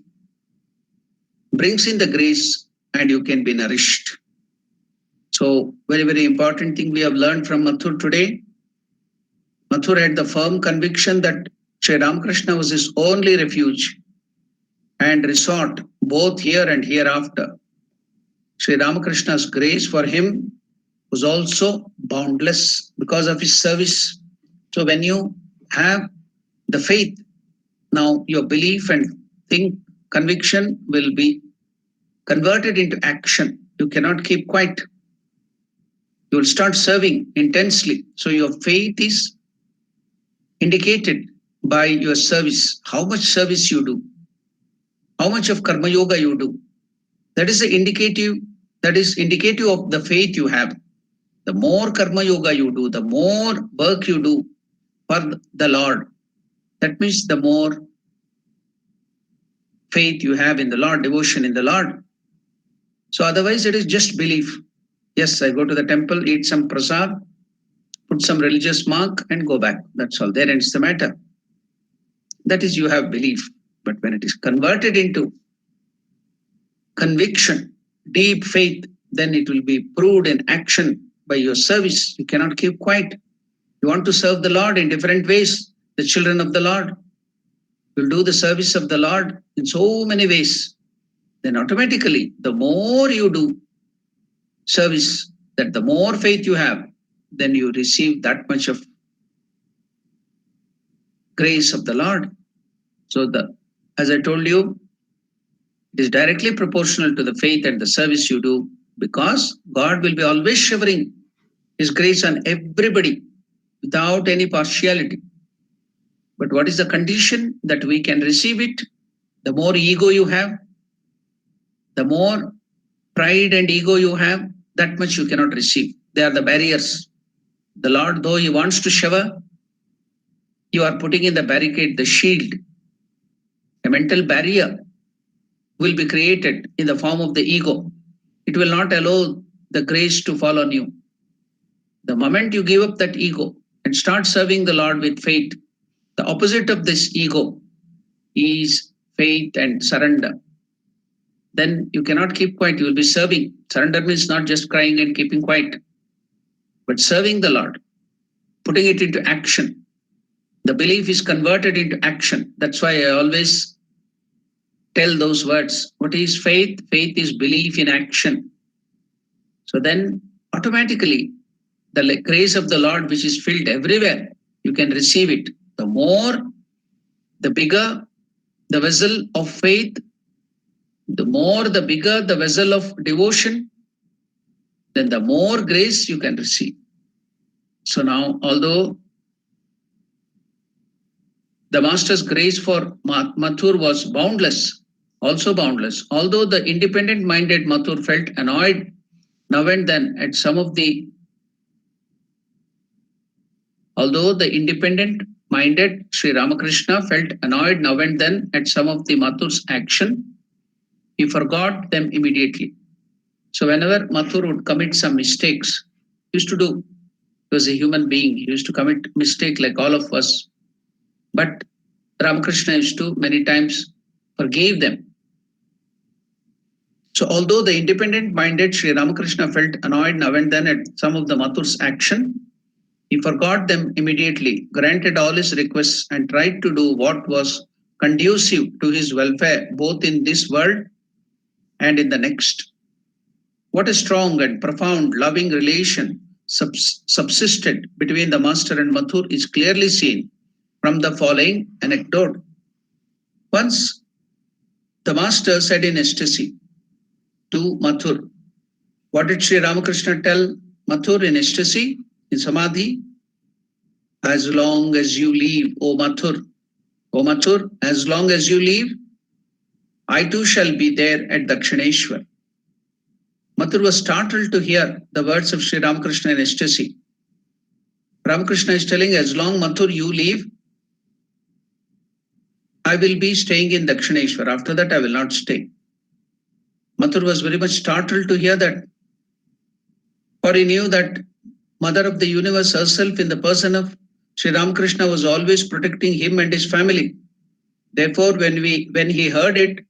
brings in the grace and you can be nourished. So very, very important thing we have learned from Mathur today. Mathur had the firm conviction that Sri Ramakrishna was his only refuge and resort, both here and hereafter. Sri Ramakrishna's grace for him was also boundless because of his service. So when you have the faith, now your belief and conviction will be converted into action. You cannot keep quiet. You will start serving intensely. So your faith is indicated by your service. How much service you do, how much of karma yoga you do. That is indicative of the faith you have. The more karma yoga you do, the more work you do for the Lord. That means the more faith you have in the Lord, devotion in the Lord. So otherwise it is just belief. Yes, I go to the temple, eat some prasad, put some religious mark and go back. That's all. There ends the matter. That is, you have belief. But when it is converted into conviction, deep faith, then it will be proved in action by your service. You cannot keep quiet. You want to serve the Lord in different ways, the children of the Lord. You'll do the service of the Lord in so many ways. Then automatically, the more you do service, that the more faith you have, then you receive that much of grace of the Lord. So as I told you, it is directly proportional to the faith and the service you do, because God will be always showering his grace on everybody without any partiality. But what is the condition that we can receive it? The more ego you have, the more pride and ego you have, that much you cannot receive. They are the barriers. The Lord, though he wants to shower, you are putting in the barricade, the shield, a mental barrier will be created in the form of the ego. It will not allow the grace to fall on you. The moment you give up that ego and start serving the Lord with faith, the opposite of this ego is faith and surrender. Then you cannot keep quiet, you will be serving. Surrender means not just crying and keeping quiet, but serving the Lord, putting it into action. The belief is converted into action. That's why I always tell those words. What is faith? Faith is belief in action. So then automatically the grace of the Lord, which is filled everywhere, you can receive it. The more, the bigger the vessel of faith, the more, the bigger the vessel of devotion, then the more grace you can receive. So now, although the Master's grace for Mathur was boundless, also boundless, although the independent-minded Mathur felt annoyed now and then at some of the, although the independent-minded Sri Ramakrishna felt annoyed now and then at some of the Mathur's action, he forgot them immediately. So whenever Mathur would commit some mistakes, he used to do, he was a human being, he used to commit mistake like all of us. But Ramakrishna used to many times forgive them. So although the independent-minded Sri Ramakrishna felt annoyed now and then at some of the Mathur's action, he forgot them immediately, granted all his requests, and tried to do what was conducive to his welfare, both in this world and in the next. What a strong and profound loving relation subsisted between the Master and Mathur is clearly seen from the following anecdote. Once the Master said in ecstasy to Mathur, what did Sri Ramakrishna tell Mathur in ecstasy, in Samadhi? As long as you live, O Mathur, as long as you live, I too shall be there at Dakshineshwar. Mathur was startled to hear the words of Sri Ramakrishna in ecstasy. Ramakrishna is telling, as long Mathur you live, I will be staying in Dakshineshwar. After that, I will not stay. Mathur was very much startled to hear that, for he knew that Mother of the Universe herself in the person of Sri Ramakrishna was always protecting him and his family. Therefore, when he heard it,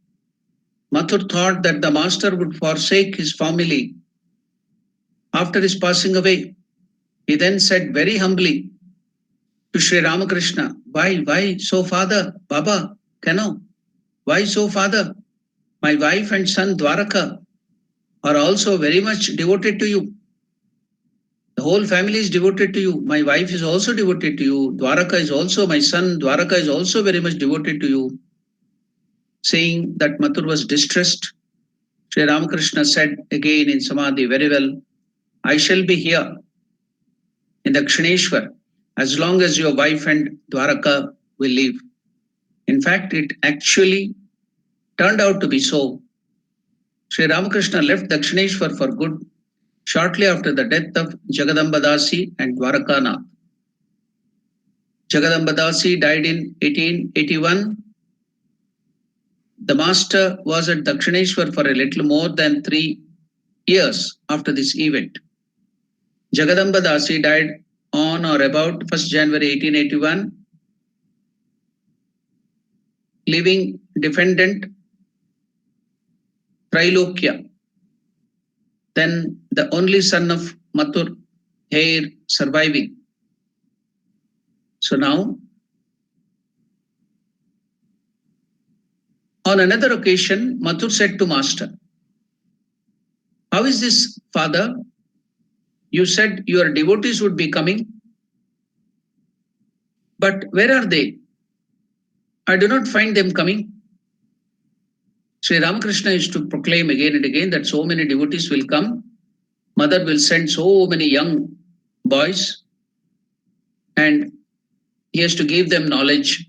Mathur thought that the Master would forsake his family after his passing away. He then said very humbly to Sri Ramakrishna, why so, Father? Baba, Kano? Why so, Father? My wife and son Dwaraka are also very much devoted to you. The whole family is devoted to you. My wife is also devoted to you. Dwaraka is also, my son Dwaraka is also very much devoted to you. Saying that Mathur was distressed, Sri Ramakrishna said again in Samadhi, very well, I shall be here in Dakshineshwar as long as your wife and Dwaraka will live. In fact, it actually turned out to be so. Sri Ramakrishna left Dakshineshwar for good shortly after the death of Jagadamba Dasi and Dwarakanath. Jagadamba Dasi died in 1881. The Master was at Dakshineshwar for a little more than 3 years after this event. Jagadamba Dasi died on or about 1st January 1881, leaving defendant Trailokya, then the only son of Mathur, heir surviving. So now, on another occasion, Mathur said to Master, how is this, Father? You said your devotees would be coming, but where are they? I do not find them coming. Sri Ramakrishna used to proclaim again and again that so many devotees will come. Mother will send so many young boys, and he has to give them knowledge.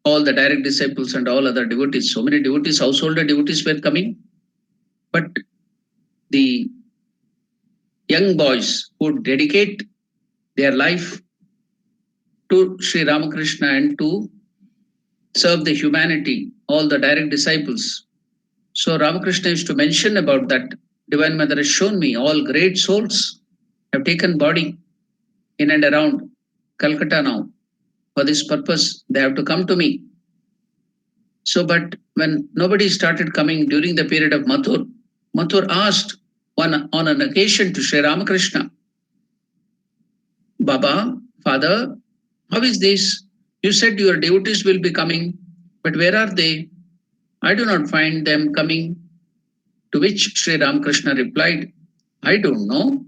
All the direct disciples and all other devotees, so many devotees, householder devotees were coming. But the young boys would dedicate their life to Sri Ramakrishna and to serve the humanity, all the direct disciples. So Ramakrishna used to mention about that. Divine Mother has shown me all great souls have taken body in and around Calcutta now. For this purpose, they have to come to me. So, but when nobody started coming during the period of Mathur, Mathur asked on an occasion to Sri Ramakrishna, Baba, Father, how is this? You said your devotees will be coming, but where are they? I do not find them coming. To which Sri Ramakrishna replied, I don't know.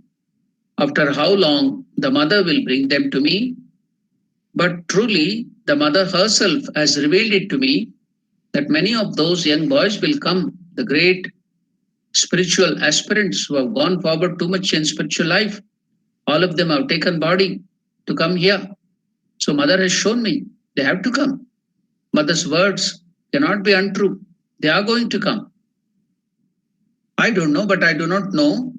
After how long the mother will bring them to me? But truly, the mother herself has revealed it to me that many of those young boys will come, the great spiritual aspirants who have gone forward too much in spiritual life. All of them have taken body to come here. So mother has shown me they have to come. Mother's words cannot be untrue. They are going to come. I don't know, but I do not know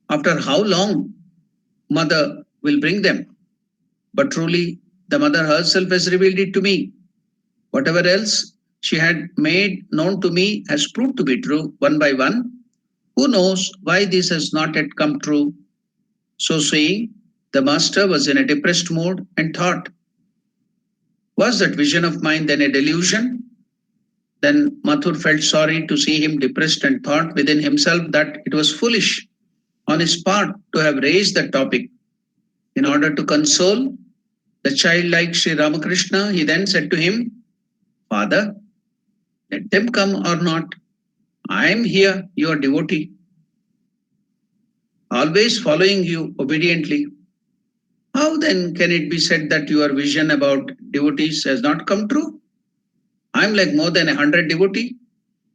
after how long mother will bring them. But truly, the mother herself has revealed it to me. Whatever else she had made known to me has proved to be true one by one. Who knows why this has not yet come true? So saying, the master was in a depressed mood and thought, was that vision of mine then a delusion? Then Mathur felt sorry to see him depressed and thought within himself that it was foolish on his part to have raised that topic. In order to console the childlike Sri Ramakrishna, he then said to him, Father, let them come or not. I am here, your devotee, always following you obediently. How then can it be said that your vision about devotees has not come true? I am like more than 100 devotee.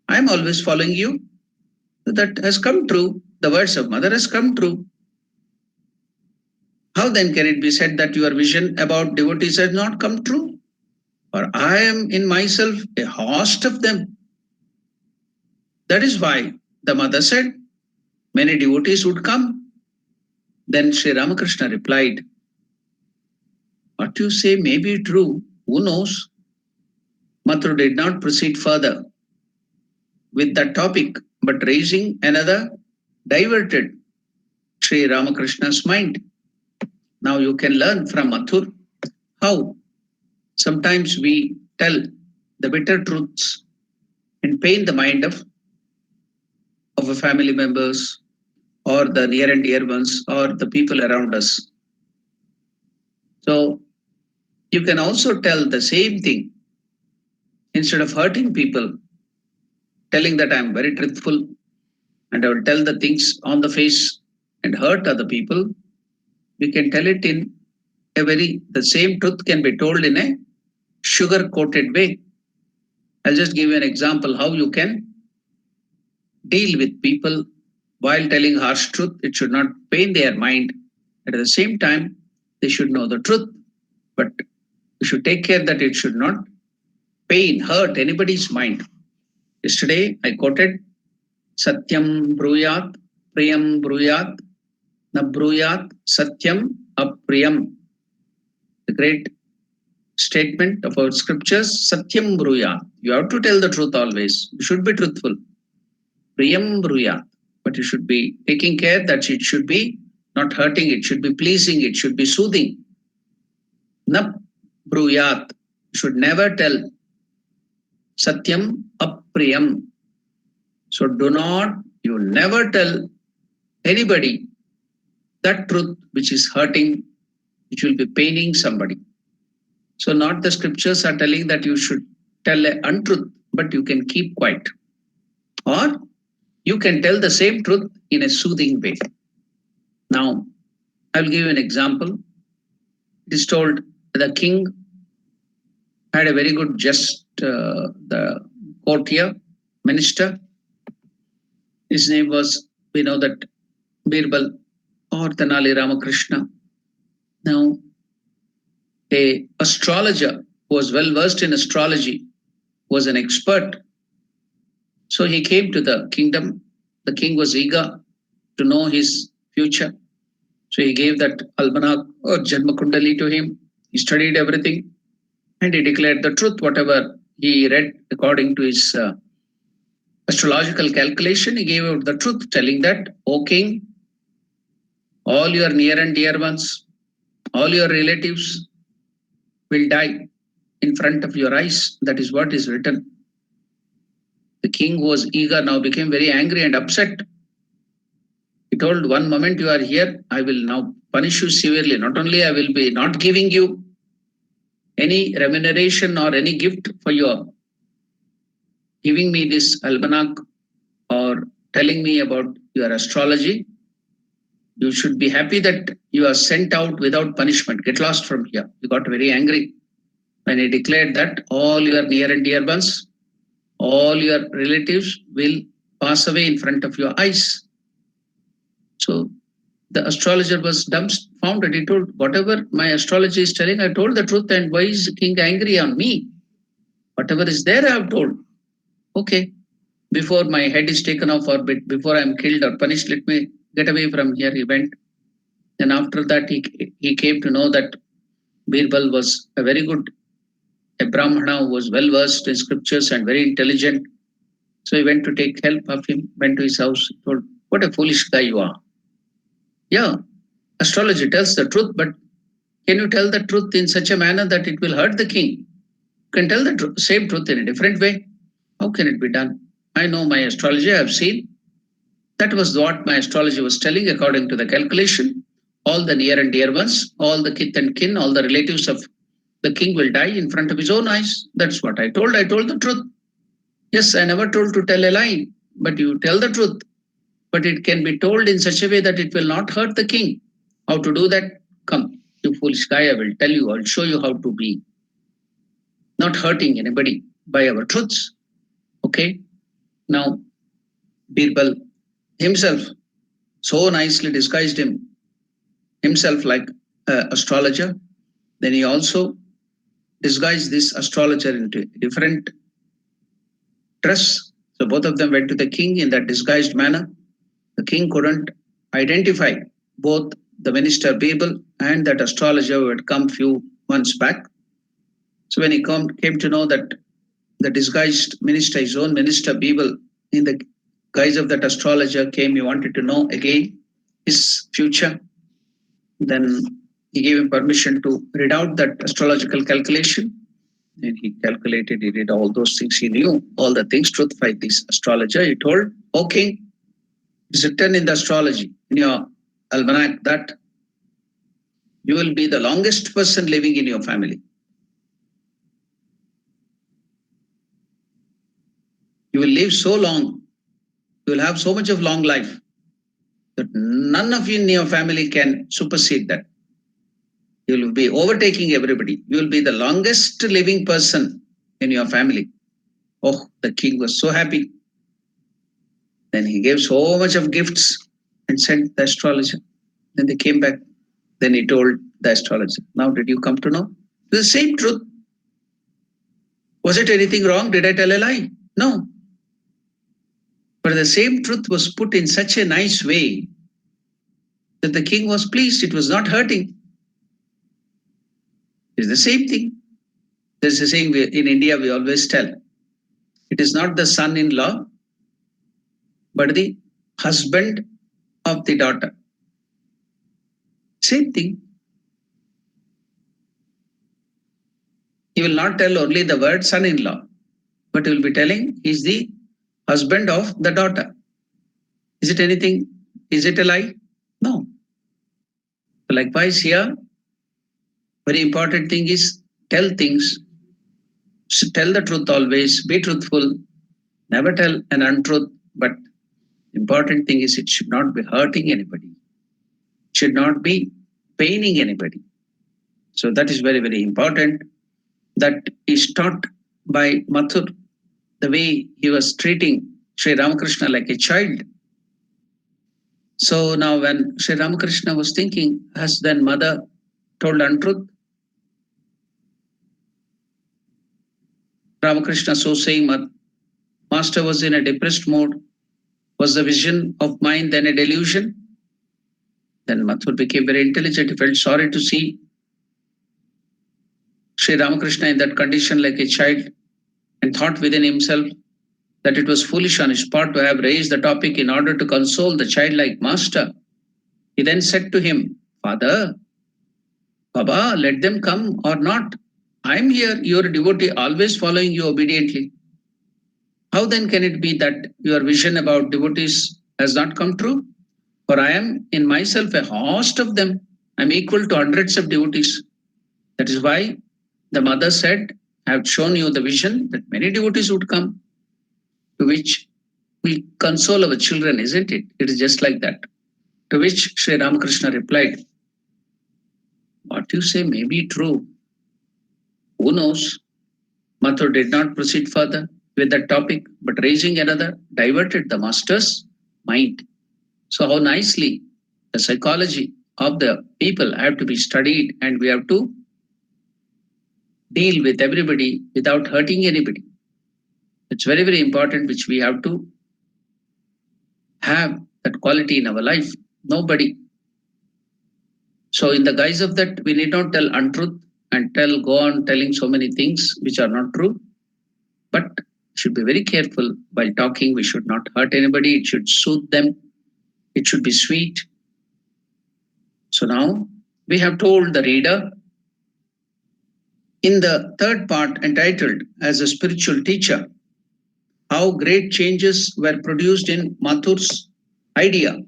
I am always following you. That has come true. The words of mother has come true. How then can it be said that your vision about devotees has not come true? For I am in myself a host of them. That is why the mother said, many devotees would come. Then Sri Ramakrishna replied, what you say may be true. Who knows? Mathur did not proceed further with that topic, but raising another diverted Sri Ramakrishna's mind. Now you can learn from Mathur how sometimes we tell the bitter truths and pain the mind of a family members or the near and dear ones or the people around us. So you can also tell the same thing instead of hurting people, telling that I'm very truthful and I will tell the things on the face and hurt other people. We can tell it in the same truth can be told in a sugar coated way. I'll just give you an example how you can deal with people while telling harsh truth. It should not pain their mind. At the same time, they should know the truth. But we should take care that it should not pain, hurt anybody's mind. Yesterday, I quoted Satyam Bruyat, Priyam Bruyat, Na Bruyat, Satyam Apriyam. The great statement of our scriptures, Satyam Bruyat. You have to tell the truth always. You should be truthful. Priyam Bruyat. But you should be taking care that it should be not hurting, it should be pleasing, it should be soothing. Na Bruyat. You should never tell Satyam Apriyam. So you never tell anybody that truth which is hurting, which will be paining somebody. So not the scriptures are telling that you should tell an untruth, but you can keep quiet. Or you can tell the same truth in a soothing way. Now, I will give you an example. It is told the king had a very good the courtier, minister. His name was, we know that, Birbal or Tenali Ramakrishna. Now, a astrologer who was well versed in astrology, was an expert. So he came to the kingdom. The king was eager to know his future. So he gave that almanac or Janma Kundali to him. He studied everything and he declared the truth, whatever he read according to his astrological calculation. He gave out the truth, telling that, O king, all your near and dear ones, all your relatives will die in front of your eyes. That is what is written. The king, who was eager, now became very angry and upset. He told, one moment you are here, I will now punish you severely. Not only I will be not giving you any remuneration or any gift for your giving me this almanac or telling me about your astrology, you should be happy that you are sent out without punishment. Get lost from here. He got very angry when he declared that all your near and dear ones, all your relatives will pass away in front of your eyes. So the astrologer was dumbfounded. He told, whatever my astrology is telling, I told the truth, and why is the king angry on me? Whatever is there, I have told. Okay, before my head is taken off or before I am killed or punished, let me get away from here. He went. Then after that, he came to know that Birbal was a very good, a Brahmana who was well versed in scriptures and very intelligent. So he went to take help of him, went to his house, told, what a foolish guy you are. Yeah, astrology tells the truth, but can you tell the truth in such a manner that it will hurt the king? You can tell the same truth in a different way. How can it be done? I know my astrology, I have seen. That was what my astrology was telling according to the calculation. All the near and dear ones, all the kith and kin, all the relatives of the king will die in front of his own eyes. That's what I told. I told the truth. Yes, I never told to tell a lie, but you tell the truth. But it can be told in such a way that it will not hurt the king. How to do that? Come, you foolish guy, I will tell you, I'll show you how to be. Not hurting anybody by our truths. Okay? Now, Birbal himself so nicely disguised himself like an astrologer. Then he also disguised this astrologer into different dress. So both of them went to the king in that disguised manner. The king couldn't identify both the minister Birbal and that astrologer who had come few months back. So when he came to know that the disguised minister, his own minister Birbal, in the guise of that astrologer came, he wanted to know again his future. Then he gave him permission to read out that astrological calculation. And he calculated, he did all those things. He knew all the things truth by this astrologer. He told, O king, it's written in the astrology, in your almanac, that you will be the longest person living in your family. You will live so long, you will have so much of long life that none of you in your family can supersede that. You will be overtaking everybody. You will be the longest living person in your family. Oh, the king was so happy. Then he gave so much of gifts and sent the astrologer. Then they came back. Then he told the astrologer, now did you come to know? The same truth. Was it anything wrong? Did I tell a lie? No. But the same truth was put in such a nice way that the king was pleased. It was not hurting. It's the same thing. There's a saying in India we always tell, it is not the son-in-law, but the husband of the daughter. Same thing. He will not tell only the word son-in-law, but he will be telling he's the husband of the daughter. Is it anything? Is it a lie? No. Likewise here, very important thing is tell things. Tell the truth always. Be truthful. Never tell an untruth. But important thing is it should not be hurting anybody. It should not be paining anybody. So that is very, very important. That is taught by Mathur, the way he was treating Sri Ramakrishna like a child. So now when Sri Ramakrishna was thinking, has then mother told untruth? Ramakrishna so saying, Master was in a depressed mood. Was the vision of mind then a delusion? Then Mathur became very intelligent. He felt sorry to see Sri Ramakrishna in that condition like a child, and thought within himself that it was foolish on his part to have raised the topic in order to console the childlike master. He then said to him, Father, Baba, let them come or not. I am here, your devotee, always following you obediently. How then can it be that your vision about devotees has not come true? For I am in myself a host of them. I am equal to hundreds of devotees. That is why the mother said, I have shown you the vision that many devotees would come, to which we console our children, isn't it? It is just like that. To which Sri Ramakrishna replied, what you say may be true. Who knows? Mathur did not proceed further with that topic, but raising another diverted the master's mind. So how nicely the psychology of the people have to be studied, and we have to deal with everybody without hurting anybody. It's very, very important, which we have to have that quality in our life. Nobody. So in the guise of that, we need not tell untruth and go on telling so many things which are not true. But should be very careful while talking. We should not hurt anybody. It should soothe them. It should be sweet. So now we have told the reader in the third part entitled as a spiritual teacher, how great changes were produced in Mathur's idea.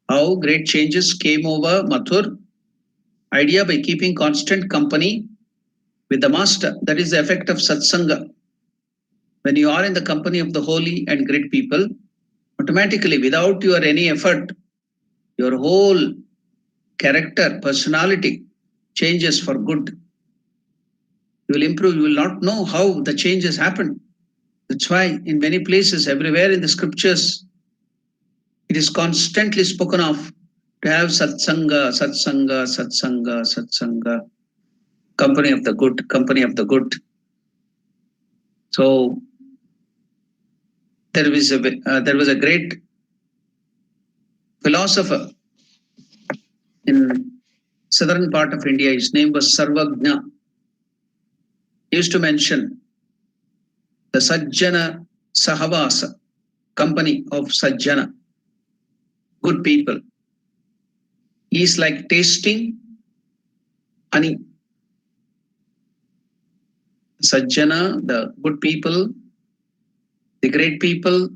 How great changes came over Mathur idea by keeping constant company with the master. That is the effect of satsanga. When you are in the company of the holy and great people, automatically, without your any effort, your whole character, personality changes for good. You will improve. You will not know how the changes happen. That's why in many places, everywhere in the scriptures, it is constantly spoken of to have satsanga, satsanga, satsanga, satsanga, company of the good, company of the good. So there was a great philosopher in southern part of India. His name was Sarvagna. He used to mention the Sajjana Sahavasa, company of Sajjana, good people, is like tasting honey. Sajjana, the good people, the great people,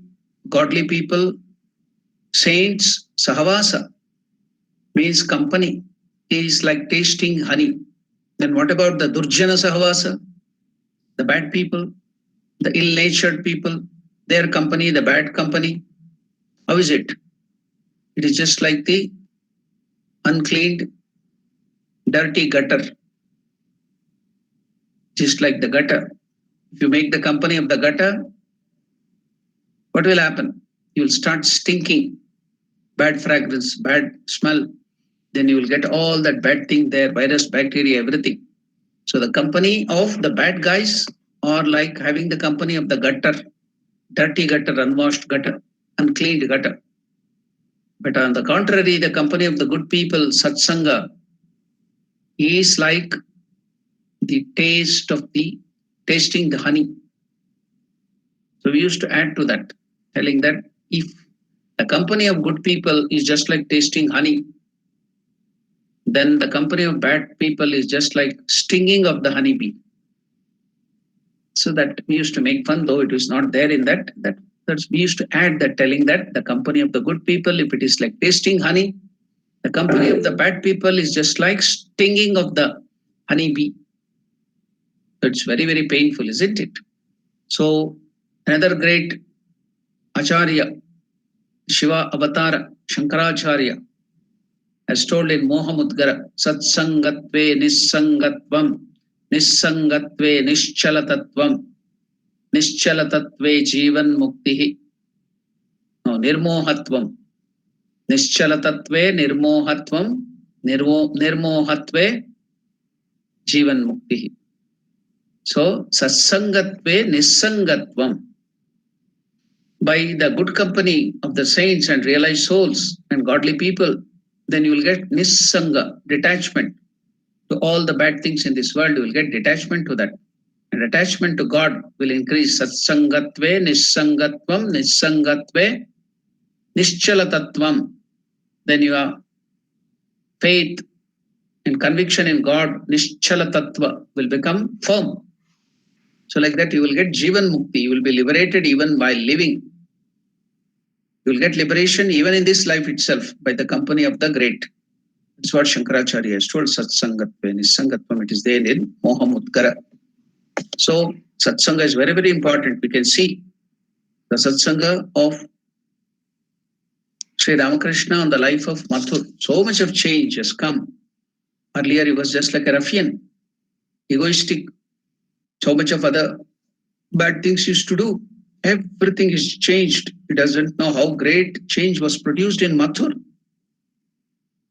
godly people, saints, Sahavasa means company, is like tasting honey. Then what about the Durjana Sahavasa, the bad people, the ill-natured people, their company, the bad company? How is it? It is just like the uncleaned, dirty gutter. Just like the gutter. If you make the company of the gutter, what will happen? You will start stinking, bad fragrance, bad smell. Then you will get all that bad thing there, virus, bacteria, everything. So the company of the bad guys are like having the company of the gutter, dirty gutter, unwashed gutter, uncleaned gutter. But on the contrary, the company of the good people, satsanga, is like the taste of the tasting the honey. So we used to add to that, telling that if the company of good people is just like tasting honey, then the company of bad people is just like stinging of the honeybee. So that we used to make fun, though it was not there in that we used to add that, telling that the company of the good people, if it is like tasting honey, the company of the bad people is just like stinging of the honeybee. So it's very, very painful, isn't it? So another great Acharya, Shiva Avatara, Shankaracharya, as told in Mohamudgara, Satsangatve Nissangatvam, Nissangatve Nischalatatvam, Nischalatatve Jivan Muktihi. No, Nirmohatvam. Nischalatatve Nirmohatvam, Nirmohatve Jivan Muktihi. So, Satsangatve Nissangatvam. by the good company of the saints and realized souls and godly people, then you will get nissanga, detachment to all the bad things in this world. You will get detachment to that. And attachment to God will increase. Satsangatve, nissangatvam, nissangatve, nischalatatvam. Then your faith and conviction in God, nischalatattva, will become firm. So like that, you will get Jivan Mukti. You will be liberated even by living. You will get liberation even in this life itself by the company of the great. That's what Shankaracharya has told. Satsangatve, nissangatvam. It is there in Mohamutkara. So satsanga is very, very important. We can see the satsanga of Sri Ramakrishna on the life of Mathur. So much of change has come. Earlier, he was just like a ruffian, egoistic, so much of other bad things used to do. Everything is changed. He doesn't know how great change was produced in Mathur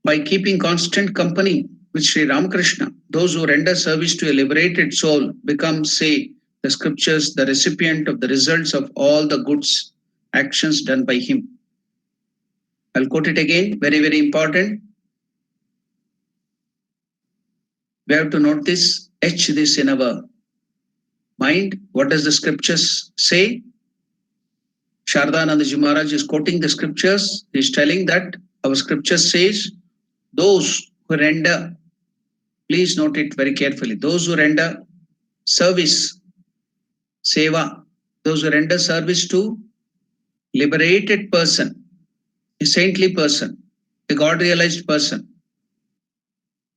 by keeping constant company with Sri Ramakrishna. Those who render service to a liberated soul become, say, the scriptures, the recipient of the results of all the goods actions done by him. I'll quote it again, very, very important. We have to note this, etch this in our mind. What does the scriptures say? Shardanandaji Maharaj is quoting the scriptures. He is telling that our scripture says, those who render, please note it very carefully, those who render service, seva, those who render service to liberated person, a saintly person, a God-realized person,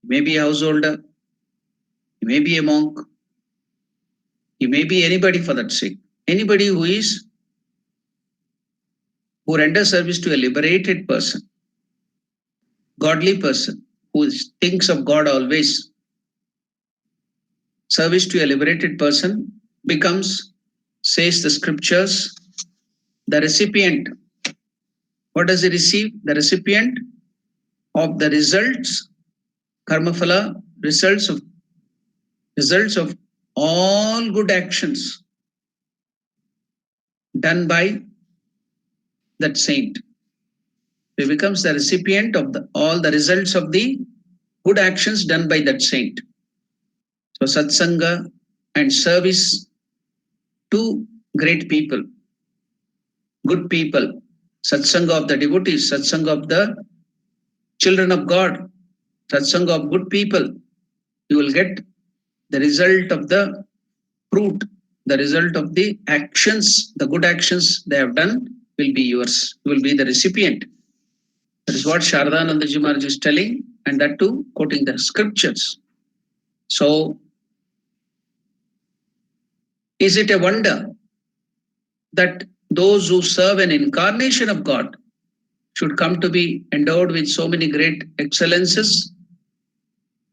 maybe a householder, he may be a monk, he may be anybody for that sake. Anybody who renders service to a liberated person, godly person, who thinks of God always, service to a liberated person becomes, says the scriptures, the recipient. What does he receive? The recipient of the results, karmaphala, results of all good actions done by that saint. He becomes the recipient of all the results of the good actions done by that saint. So satsanga and service to great people, good people, satsanga of the devotees, satsanga of the children of God, satsanga of good people, you will get the result of the fruit, the result of the actions, the good actions they have done will be yours. You will be the recipient. That is what Shardanandaji Maharaj is telling, and that too quoting the scriptures. So, is it a wonder that those who serve an incarnation of God should come to be endowed with so many great excellences?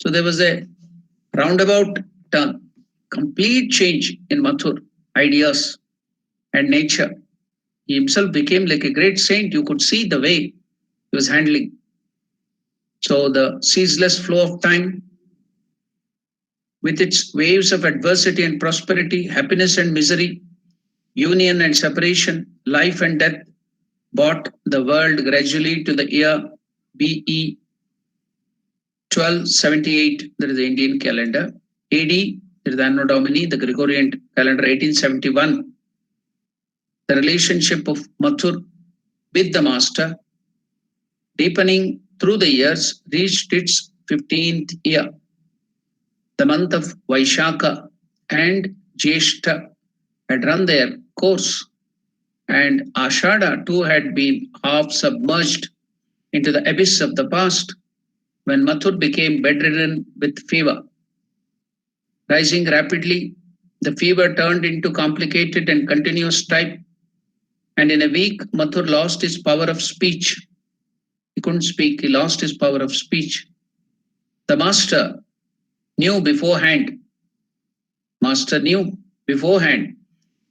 So there was a roundabout turn, complete change in Mathur, ideas and nature. He himself became like a great saint. You could see the way he was handling. So the ceaseless flow of time, with its waves of adversity and prosperity, happiness and misery, union and separation, life and death, brought the world gradually to the year BE 1278, that is the Indian calendar, AD, that is the Anno Domini, the Gregorian calendar, 1871. The relationship of Mathur with the master, deepening through the years, reached its 15th year. The month of Vaishaka and Jeshta had run their course, and Ashada too had been half submerged into the abyss of the past when Mathur became bedridden with fever. Rising rapidly, the fever turned into complicated and continuous type, and in a week, Mathur lost his power of speech. He couldn't speak, he lost his power of speech. The master knew beforehand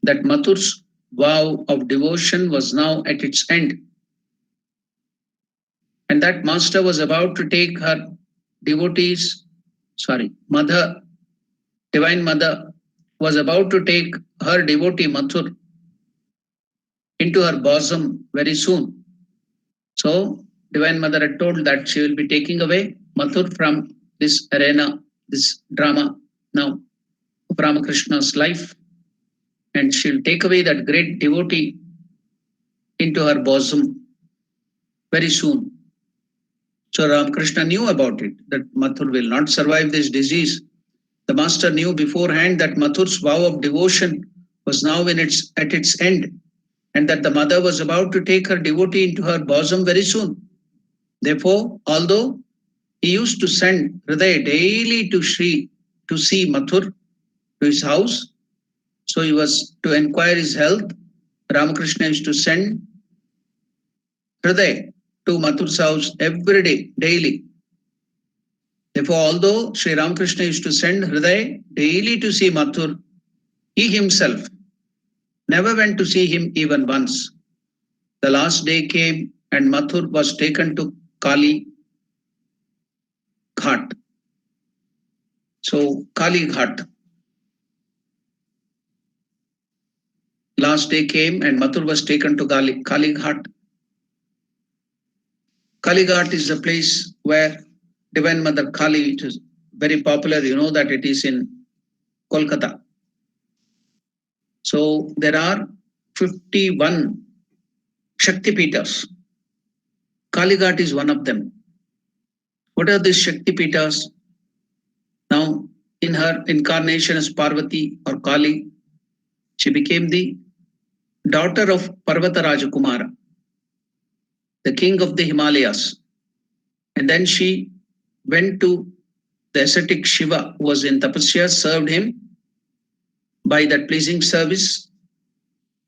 that Mathur's vow of devotion was now at its end, and that master was about to take her mother, divine mother, was about to take her devotee Mathur into her bosom very soon. So Divine Mother had told that she will be taking away Mathur from this arena, this drama now of Ramakrishna's life, and she'll take away that great devotee into her bosom very soon. So Ramakrishna knew about it, that Mathur will not survive this disease. The master knew beforehand that Mathur's vow of devotion was now at its end, and that the mother was about to take her devotee into her bosom very soon. Therefore, although he used to send Hriday daily to see Mathur to his house, so he was to inquire his health. Ramakrishna used to send Hriday to Mathur's house every day, daily. Therefore, although Sri Ramakrishna used to send Hriday daily to see Mathur, he himself never went to see him even once. The last day came and Mathur was taken to Kali Ghat. So Kali Ghat. Last day came and Mathur was taken to Kali Ghat. Kali Ghat is a place where Divine Mother Kali, it is very popular. You know that it is in Kolkata. So there are 51 Shakti Pitas. Kali Ghat is one of them. What are these Shakti Pitas? Now, in her incarnation as Parvati or Kali, she became the daughter of Parvata Rajakumara, the king of the Himalayas. And then she went to the ascetic Shiva, who was in Tapasya, served him. By that pleasing service,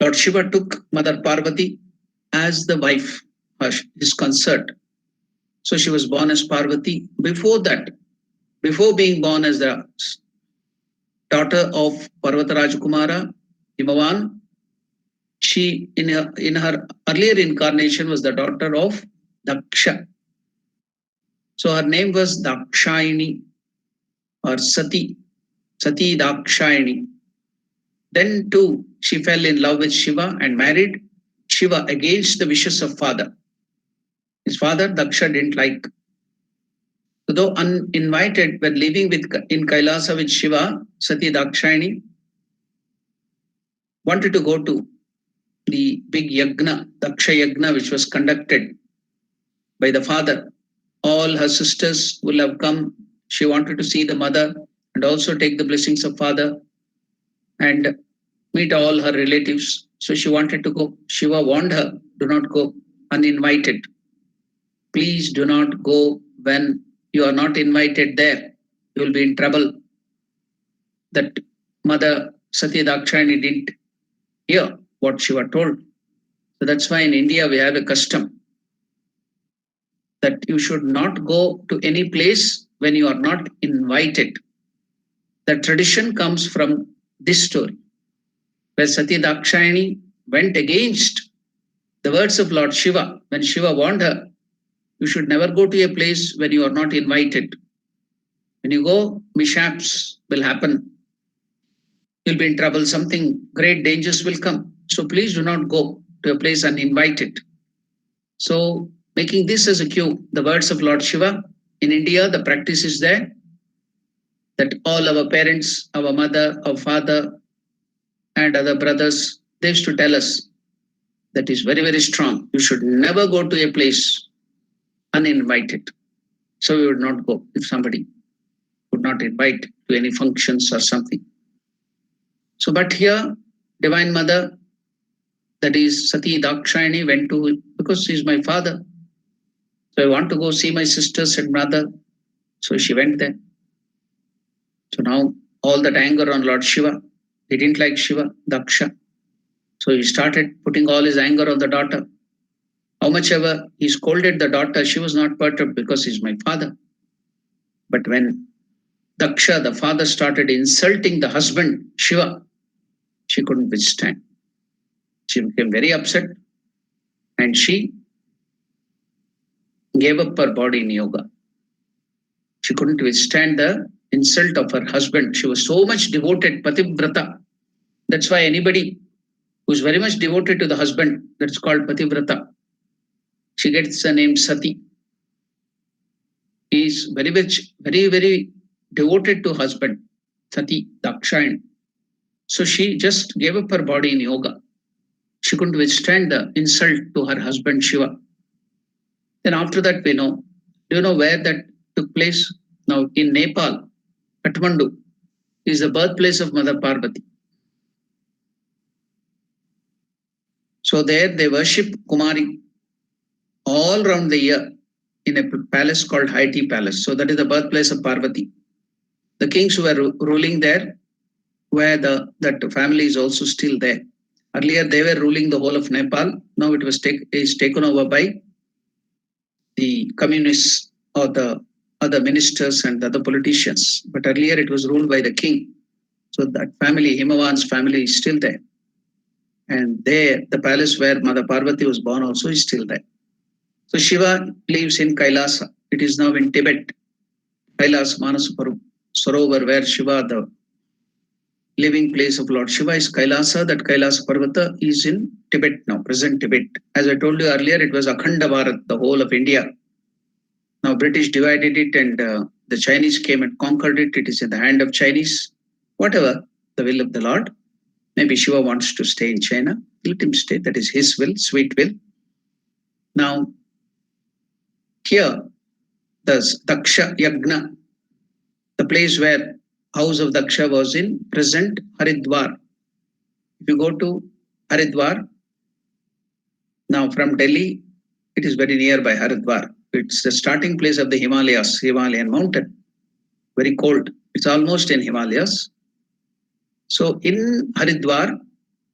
Lord Shiva took Mother Parvati as the wife, his consort. So she was born as Parvati. Before that, before being born as the daughter of Parvata Rajakumara, Himavan, she in her earlier incarnation was the daughter of Daksha. So her name was Dakshayani or Sati Dakshayani. Then too, she fell in love with Shiva and married Shiva against the wishes of father. His father, Daksha, didn't like. So though uninvited, when living in Kailasa with Shiva, Sati Dakshayani wanted to go to the big yagna, Daksha Yagna, which was conducted by the father. All her sisters will have come. She wanted to see the mother and also take the blessings of father and meet all her relatives. So she wanted to go. Shiva warned her, do not go uninvited. Please do not go when you are not invited there. You will be in trouble. That Mother Sati Dakshayani didn't hear what Shiva told. So that's why in India we have a custom that you should not go to any place when you are not invited. The tradition comes from this story, where Sati Dakshayani went against the words of Lord Shiva. When Shiva warned her, you should never go to a place when you are not invited. When you go, mishaps will happen. You'll be in trouble. Something great dangers will come. So please do not go to a place uninvited. So making this as a cue, the words of Lord Shiva, in India, the practice is there that all our parents, our mother, our father, and other brothers, they used to tell us that is very, very strong. You should never go to a place uninvited. So we would not go if somebody would not invite to any functions or something. So, but here, Divine Mother, that is Sati Dakshayani, went to, because she is my father. So I want to go see my sisters and brother. So she went there. So now all that anger on Lord Shiva, he didn't like Shiva, Daksha. So he started putting all his anger on the daughter. How much ever he scolded the daughter, she was not perturbed because he's my father. But when Daksha, the father, started insulting the husband, Shiva, she couldn't withstand. She became very upset and she gave up her body in yoga. She couldn't withstand the insult of her husband. She was so much devoted, Pativrata. That's why anybody who is very much devoted to the husband. That's called Pativrata. She gets the name Sati. He is very much, very devoted to husband, Sati, Dakshayani. So she just gave up her body in yoga. She couldn't withstand the insult to her husband Shiva. Then after that, we know. Do you know where that took place? Now in Nepal, Kathmandu is the birthplace of Mother Parvati. So there they worship Kumari all around the year in a palace called Haiti Palace. So that is the birthplace of Parvati. The kings who were ruling there, where that family is also still there. Earlier they were ruling the whole of Nepal. Now it is taken over by the communists or the other ministers and the other politicians. But earlier it was ruled by the king. So that family, Himavan's family, is still there. And there, the palace where Mother Parvati was born also is still there. So Shiva lives in Kailasa. It is now in Tibet. Kailas Manasa Sarovar, where Shiva, the living place of Lord Shiva, is Kailasa. That Kailasa Parvata is in Tibet now, present Tibet. As I told you earlier, it was Akhanda Bharat, the whole of India. Now British divided it and the Chinese came and conquered it. It is in the hand of Chinese. Whatever the will of the Lord. Maybe Shiva wants to stay in China. Let him stay. That is his will, sweet will. Now, here, the Daksha Yagna, the place where house of Daksha was in present Haridwar. If you go to Haridwar, now from Delhi, it is very nearby Haridwar. It's the starting place of the Himalayas, Himalayan mountain. Very cold. It's almost in Himalayas. So in Haridwar,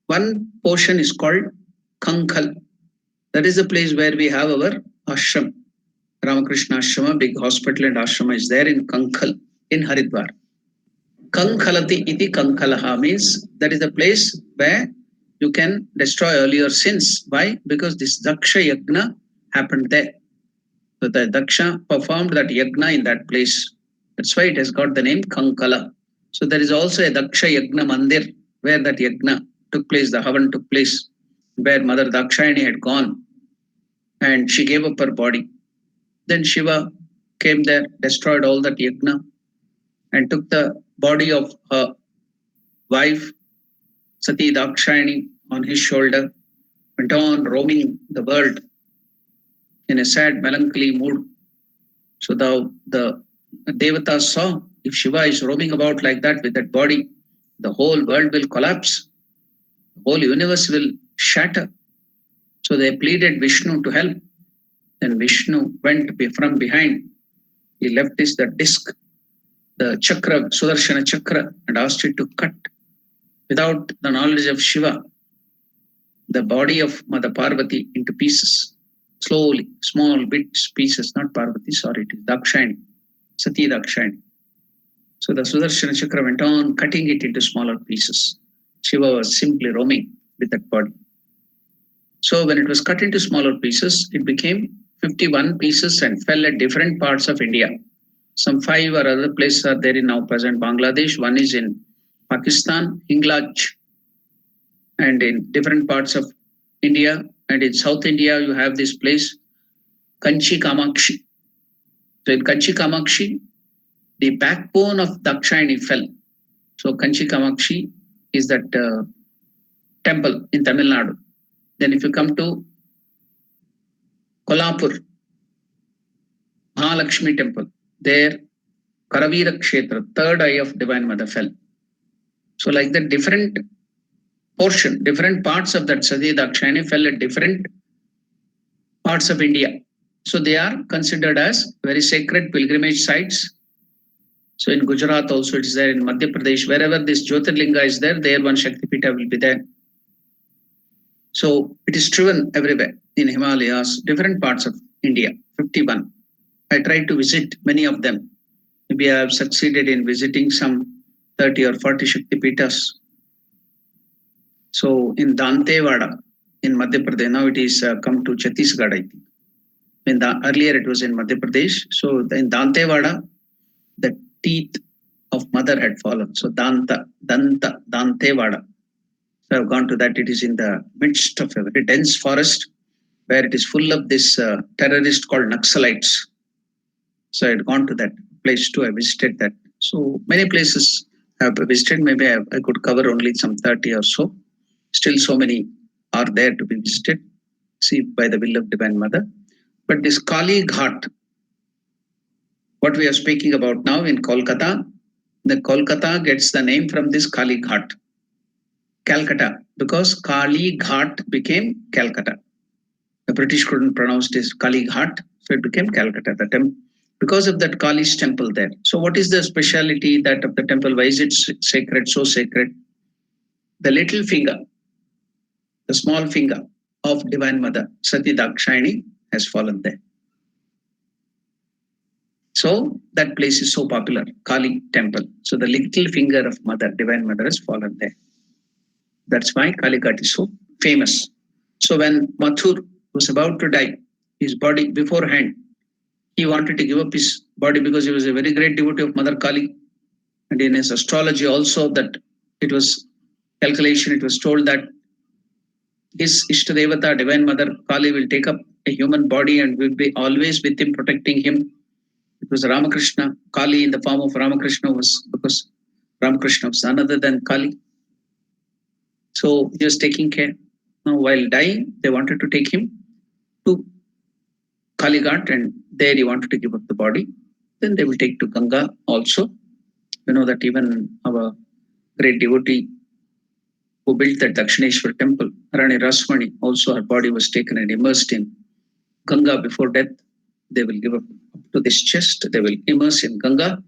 one portion is called Kankhal. That is the place where we have our ashram. Ramakrishna Ashrama, big hospital and ashrama is there in Kankhal, in Haridwar. Kankhalati iti Kankhalaha means that is the place where you can destroy all your sins. Why? Because this Daksha Yagna happened there. So the Daksha performed that Yagna in that place. That's why it has got the name Kankala. So there is also a Daksha Yagna Mandir where that Yagna took place, the Havan took place, where Mother Dakshayani had gone and she gave up her body. Then Shiva came there, destroyed all that Yagna and took the body of her wife, Sati Dakshayani, on his shoulder, went on roaming the world in a sad, melancholy mood. So the Devatas saw, if Shiva is roaming about like that with that body, the whole world will collapse. The whole universe will shatter. So they pleaded Vishnu to help. Then Vishnu went from behind. He left the disc, the chakra, Sudarshana chakra, and asked it to cut without the knowledge of Shiva the body of Mother Parvati into pieces. Slowly, small bits, pieces, not Parvati, sorry, it is Dakshayani, Sati Dakshayani. So the Sudarshana chakra went on cutting it into smaller pieces. Shiva was simply roaming with that body. So when it was cut into smaller pieces, it became 51 pieces and fell at different parts of India. Some 5 or other places are there in now present Bangladesh. One is in Pakistan, Hinglaj, and in different parts of India. And in South India, you have this place, Kanchi Kamakshi. So in Kanchi Kamakshi, the backbone of Dakshayani fell. So Kanchi Kamakshi is that temple in Tamil Nadu. Then if you come to Kolhapur, Mahalakshmi temple, there Karavira Kshetra, third eye of Divine Mother fell. So like the different portion, different parts of that Sati Dakshayani fell at different parts of India. So they are considered as very sacred pilgrimage sites. So in Gujarat also it is there, in Madhya Pradesh, wherever this Jyotirlinga is there one Shaktipita will be there. So it is striven everywhere in Himalayas, different parts of India, 51. I tried to visit many of them. Maybe I have succeeded in visiting some 30 or 40 Shaktipitas. So in Dantewada, in Madhya Pradesh, now it is come to Chhattisgarh, I think. Earlier it was in Madhya Pradesh. So in Dantewada, the teeth of mother had fallen. So Dantewada. So I've gone to that. It is in the midst of a very dense forest where it is full of this terrorist called Naxalites. So I had gone to that place too. I visited that. So many places I've visited. Maybe I could cover only some 30 or so. Still, so many are there to be visited. See, by the will of Divine Mother. But this Kali Ghat, what we are speaking about now in Kolkata, the Kolkata gets the name from this Kali Ghat, Calcutta, because Kali Ghat became Calcutta. The British couldn't pronounce this Kali Ghat, so it became Calcutta. Because of that Kali's temple there. So, what is the speciality that of the temple? Why is it sacred? So sacred. The little finger, the small finger of Divine Mother Sati Dakshayani has fallen there. So that place is so popular, Kali temple. So the little finger of Mother, Divine Mother, has fallen there. That's why Kalighat is so famous. So when Mathur was about to die, his body beforehand, he wanted to give up his body because he was a very great devotee of Mother Kali. And in his astrology also that it was calculation, it was told that his Ishtadevata, Divine Mother Kali, will take up a human body and will be always with him, protecting him. It was Ramakrishna. Kali in the form of Ramakrishna was because Ramakrishna was none other than Kali. So he was taking care. Now, while dying, they wanted to take him to Kalighat, and there he wanted to give up the body. Then they will take to Ganga also. You know that even our great devotee who built that Dakshineshwar temple, Rani Rasmani, also her body was taken and immersed in Ganga before death. They will give up to this chest, they will immerse in Ganga,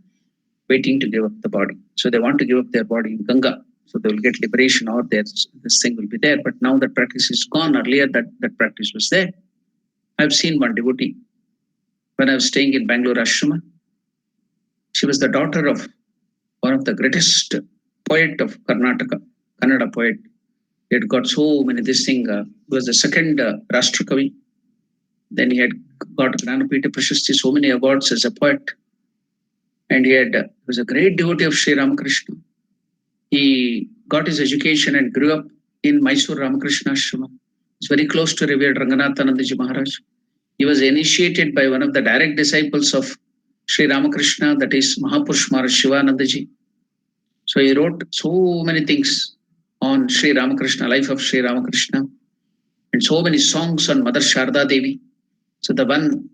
waiting to give up the body. So they want to give up their body in Ganga. So they will get liberation, or this thing will be there. But now that practice is gone. Earlier that practice was there. I've seen one devotee when I was staying in Bangalore Ashrama. She was the daughter of one of the greatest poet of Karnataka, Kannada poet. He had got so many this thing. He was the second Rashtrakavi. Then he had got Gnanapita Prashasti, so many awards as a poet. And he was a great devotee of Sri Ramakrishna. He got his education and grew up in Mysore Ramakrishna Ashrama. It's very close to revered Ranganathanandaji Maharaj. He was initiated by one of the direct disciples of Sri Ramakrishna, that is Mahapurush Maharaj Shivanandaji. So he wrote so many things on Sri Ramakrishna, life of Sri Ramakrishna, and so many songs on Mother Sharda Devi. So the one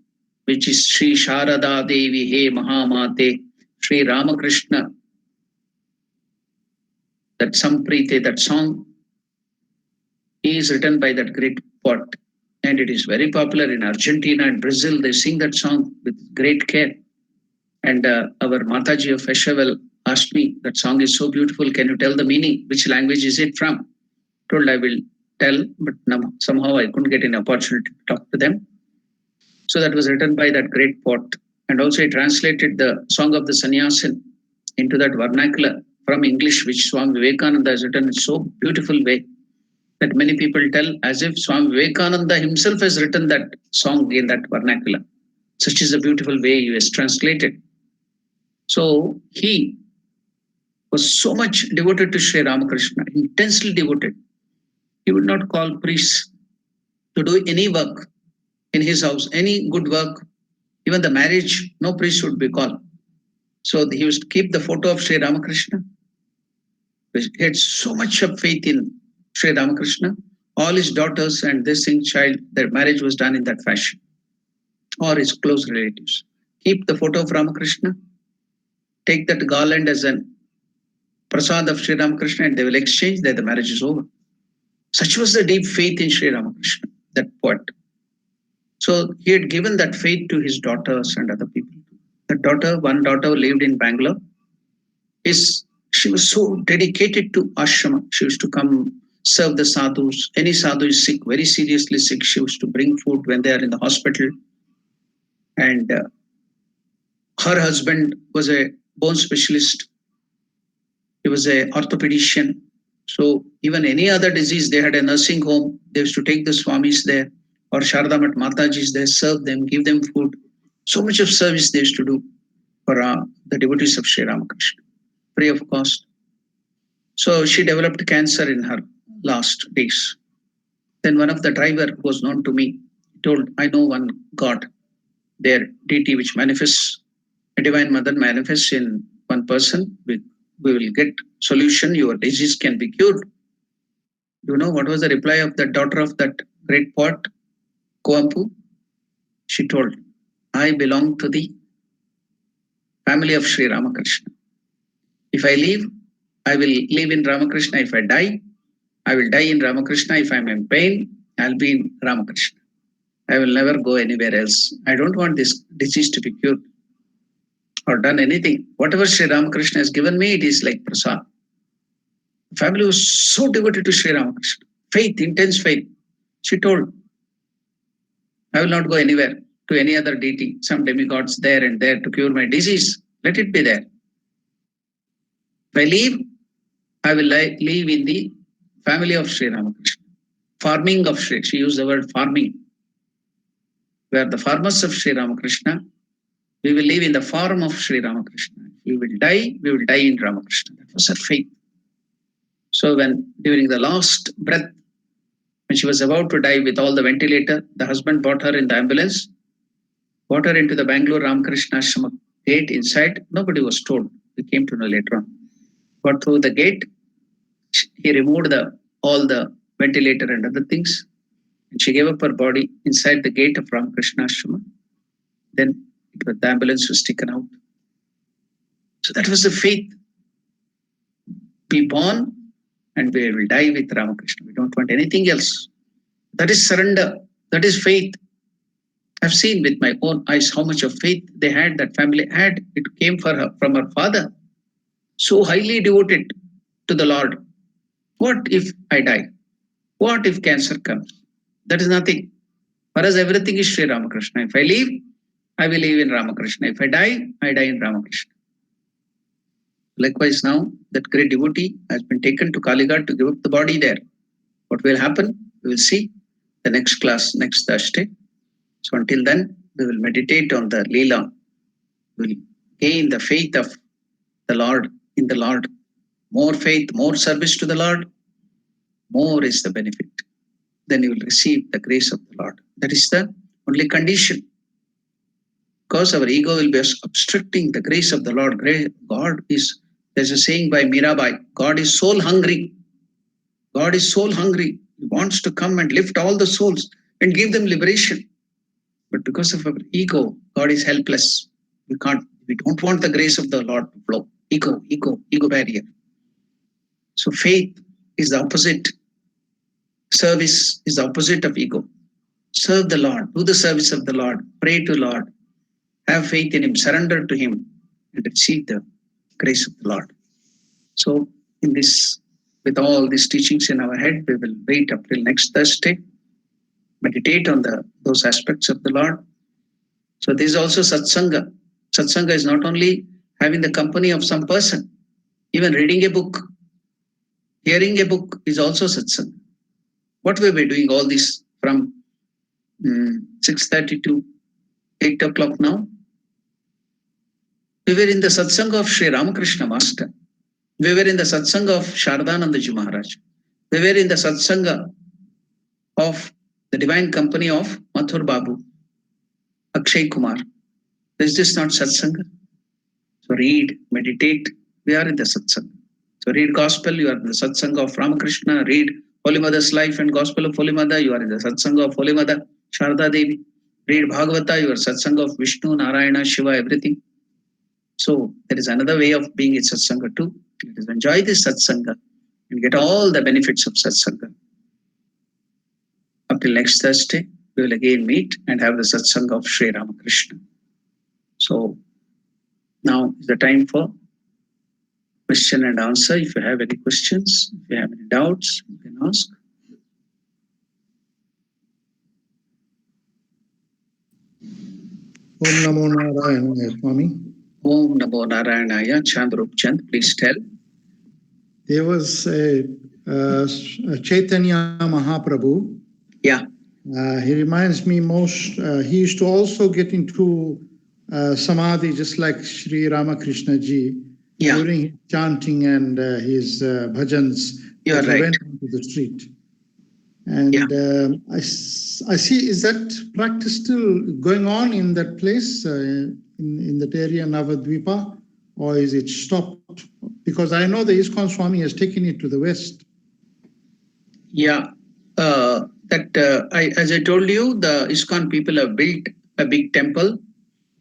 which is Sri Sharada Devi He Mahamate, Sri Ramakrishna, that Samprite, that song is written by that great poet. And it is very popular in Argentina and Brazil. They sing that song with great care. And our Mataji of Eshavel asked me, that song is so beautiful. Can you tell the meaning? Which language is it from? Told I will tell, but somehow I couldn't get an opportunity to talk to them. So that was written by that great poet. And also he translated the Song of the Sannyasin into that vernacular from English, which Swami Vivekananda has written in so beautiful way that many people tell as if Swami Vivekananda himself has written that song in that vernacular. Such is a beautiful way he has translated. So he was so much devoted to Sri Ramakrishna, intensely devoted. He would not call priests to do any work in his house, any good work, even the marriage, no priest would be called. So he used to keep the photo of Sri Ramakrishna. He had so much of faith in Sri Ramakrishna. All his daughters and this child, their marriage was done in that fashion. Or his close relatives. Keep the photo of Ramakrishna, take that garland as a prasad of Sri Ramakrishna, and they will exchange, then the marriage is over. Such was the deep faith in Sri Ramakrishna, that poet. So he had given that faith to his daughters and other people. One daughter lived in Bangalore. She was so dedicated to ashrama. She used to come serve the sadhus. Any sadhu is sick, very seriously sick, she used to bring food when they are in the hospital. And her husband was a bone specialist. He was a orthopedician. So even any other disease, they had a nursing home. They used to take the swamis there, or Shardamat Matajis there, serve them, give them food. So much of service they used to do for the devotees of Sri Ramakrishna, free of cost. So she developed cancer in her last days. Then one of the driver who was known to me told, I know one God, their deity which manifests, a divine mother manifests in one person. We will get solution, your disease can be cured. You know what was the reply of the daughter of that great poet, Kuampu? She told, I belong to the family of Sri Ramakrishna. If I live, I will live in Ramakrishna. If I die, I will die in Ramakrishna. If I'm in pain, I'll be in Ramakrishna. I will never go anywhere else. I don't want this disease to be cured or done anything. Whatever Sri Ramakrishna has given me, it is like prasad. The family was so devoted to Sri Ramakrishna. Faith, intense faith. She told, I will not go anywhere to any other deity, some demigods there and there to cure my disease. Let it be there. If I leave, I will live in the family of Sri Ramakrishna. Farming of Sri, she used the word farming. We are the farmers of Sri Ramakrishna. We will live in the farm of Sri Ramakrishna. We will die in Ramakrishna. That was her faith. So when during the last breath, when she was about to die with all the ventilator, the husband brought her in the ambulance, brought her into the Bangalore Ramakrishna Ashrama gate inside. Nobody was told. We came to know later on. Got through the gate. He removed all the ventilator and other things. And she gave up her body inside the gate of Ramakrishna Ashrama. Then the ambulance was taken out. So that was the faith. Be born and we will die with Ramakrishna. We don't want anything else. That is surrender. That is faith. I've seen with my own eyes how much of faith they had, that family had. It came from her father. So highly devoted to the Lord. What if I die? What if cancer comes? That is nothing. For us, everything is Sri Ramakrishna. If I live, I will live in Ramakrishna. If I die in Ramakrishna. Likewise now, that great devotee has been taken to Kalighat to give up the body there. What will happen? We will see the next class, next Thursday. So until then, we will meditate on the Leela. We will gain the faith of the Lord in the Lord. More faith, more service to the Lord, more is the benefit. Then you will receive the grace of the Lord. That is the only condition. Because our ego will be obstructing the grace of the Lord. God is, there's a saying by Mirabai, God is soul hungry. God is soul hungry. He wants to come and lift all the souls and give them liberation. But because of our ego, God is helpless. We don't want the grace of the Lord to flow. Ego barrier. So faith is the opposite. Service is the opposite of ego. Serve the Lord. Do the service of the Lord. Pray to the Lord. Have faith in Him. Surrender to Him and receive the grace of the Lord. So in this, with all these teachings in our head, we will wait up till next Thursday. Meditate on those aspects of the Lord. So this is also satsanga. Satsanga is not only having the company of some person, even reading a book, hearing a book is also satsanga. What we were doing all this from 6:30 to 8 o'clock now? We were in the satsanga of Sri Ramakrishna Master. We were in the satsanga of Shardanandaji Maharaj. We were in the satsanga of the divine company of Mathur Babu, Akshay Kumar. Is this not satsanga? So read, meditate, we are in the satsanga. So read gospel, you are in the satsanga of Ramakrishna. Read Holy Mother's life and gospel of Holy Mother, you are in the satsanga of Holy Mother, Sharda Devi. Read Bhagavata, you are satsanga of Vishnu, Narayana, Shiva, everything. So there is another way of being in satsanga too. Let us enjoy this satsanga and get all the benefits of satsanga. Up till next Thursday, we will again meet and have the satsanga of Sri Ramakrishna. So now is the time for question and answer. If you have any questions, if you have any doubts, you can ask. Om Namo Narayana, Swami. Om Namo Narayanaya. Chandrup Chand, please tell. There was a Chaitanya Mahaprabhu. Yeah. He reminds me most, he used to also get into samadhi just like Sri Ramakrishna ji. Yeah. During his chanting and his bhajans, You are that he right. went onto the street. And I see, is that practice still going on in that place, in that area, Navadvipa, or is it stopped? Because I know the ISKCON Swami has taken it to the west. Yeah. As I told you, the ISKCON people have built a big temple,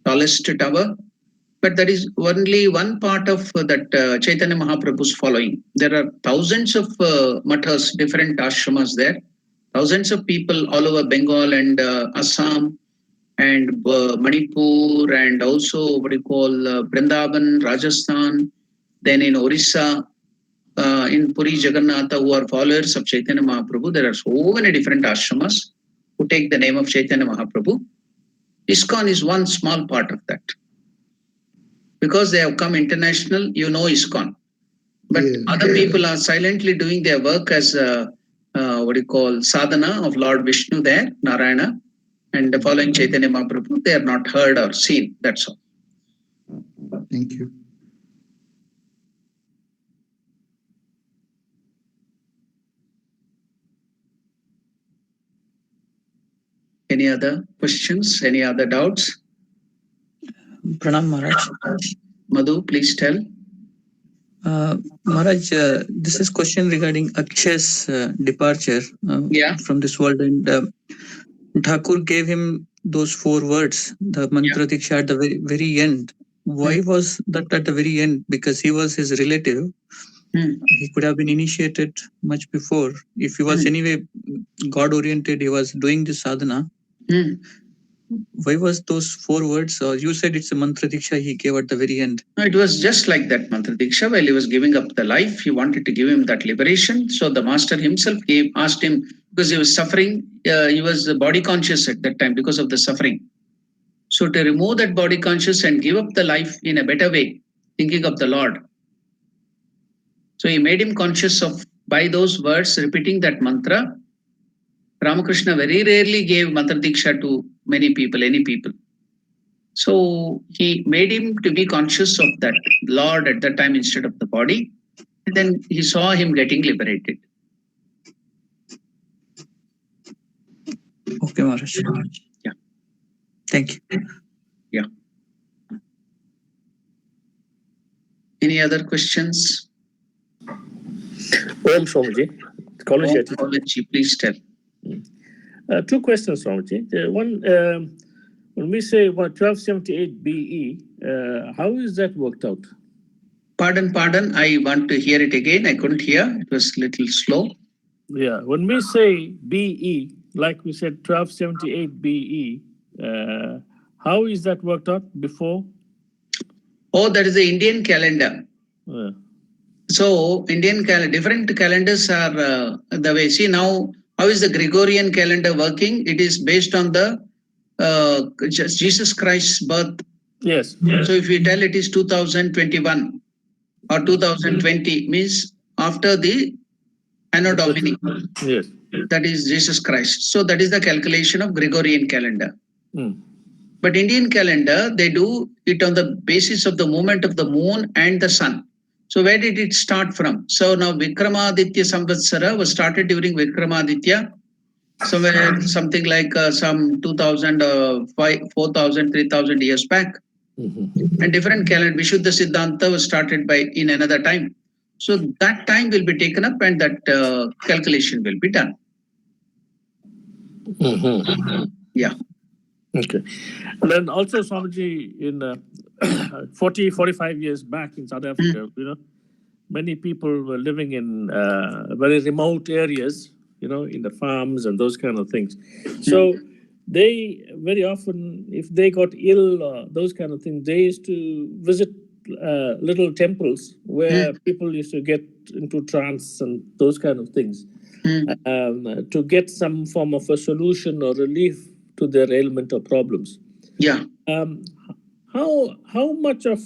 tallest tower, but that is only one part of that Chaitanya Mahaprabhu's following. There are thousands of mathas, different ashramas there, thousands of people all over Bengal and Assam and Manipur, and also what you call Vrindavan, Rajasthan, then in Orissa, in Puri Jagannatha, who are followers of Chaitanya Mahaprabhu. There are so many different ashramas who take the name of Chaitanya Mahaprabhu. ISKCON is one small part of that. Because they have come international, you know ISKCON. But other people are silently doing their work as what you call sadhana of Lord Vishnu there, Narayana, and following Chaitanya Mahaprabhu. They are not heard or seen. That's all. Thank you. Any other questions? Any other doubts? Pranam Maharaj. Madhu, please tell. Maharaj, this is question regarding Akshay's departure from this world, and Thakur gave him those 4 words, the mantra diksha at the very end. Why was that at the very end? Because he was his relative. He could have been initiated much before. If he was anyway God-oriented, he was doing this sadhana. Why was those 4 words? You said it's a mantra diksha he gave at the very end. No, it was just like that mantra diksha. While he was giving up the life, he wanted to give him that liberation. So the master himself asked him, because he was suffering, he was body conscious at that time because of the suffering. So to remove that body conscious and give up the life in a better way, thinking of the Lord. So he made him conscious of, by those words, repeating that mantra. Ramakrishna very rarely gave mantra diksha to many people, any people. So he made him to be conscious of that Lord at that time instead of the body. And then he saw him getting liberated. Okay, Maharaj. Yeah. Thank you. Yeah. Any other questions? Om Swamiji. Swamiji, please tell. 2 questions, Swamiji. One, when we say 1278 BE, how is that worked out? Pardon. I want to hear it again. I couldn't hear. It was a little slow. Yeah, when we say BE, like we said 1278 BE, how is that worked out before? Oh, that is the Indian calendar. So Indian calendar, different calendars are the way. See now, how is the Gregorian calendar working? It is based on the Jesus Christ's birth. Yes. So if we tell it is 2021 or 2020, means after the Anno Domini. Yes. That is Jesus Christ. So that is the calculation of Gregorian calendar. But Indian calendar, they do it on the basis of the movement of the moon and the sun. So where did it start from? So now Vikramaditya Samvatsara was started during Vikramaditya, somewhere something like some 2000, 4,000, 3,000 years back. And different calendar, Vishuddha Siddhanta was started by in another time. So that time will be taken up and that calculation will be done. Yeah. Okay. And then also, Swamiji, in 40, 45 years back in South Africa, many people were living in very remote areas, in the farms and those kind of things. So they very often, if they got ill or those kind of things, they used to visit little temples where people used to get into trance and those kind of things to get some form of a solution or relief to their ailment or problems. Yeah. How much of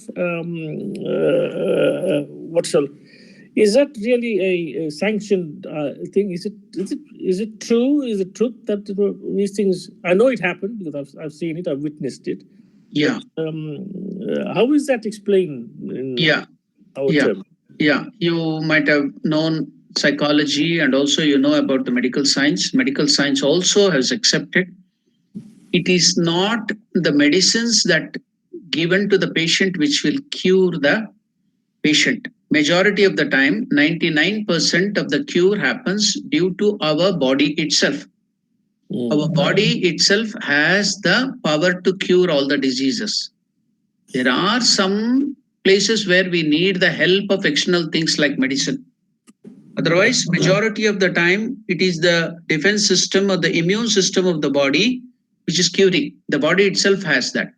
is that really a sanctioned thing? Is it true? Is it truth that these things? I know it happened because I've seen it. I've witnessed it. Yeah. But, how is that explained in our term? Yeah. You might have known psychology, and also you know about the medical science. Medical science also has accepted it is not the medicines that given to the patient which will cure the patient. Majority of the time, 99% of the cure happens due to our body itself. Our body itself has the power to cure all the diseases. There are some places where we need the help of external things like medicine. Otherwise, majority of the time, it is the defense system or the immune system of the body which is curing. The body itself has that.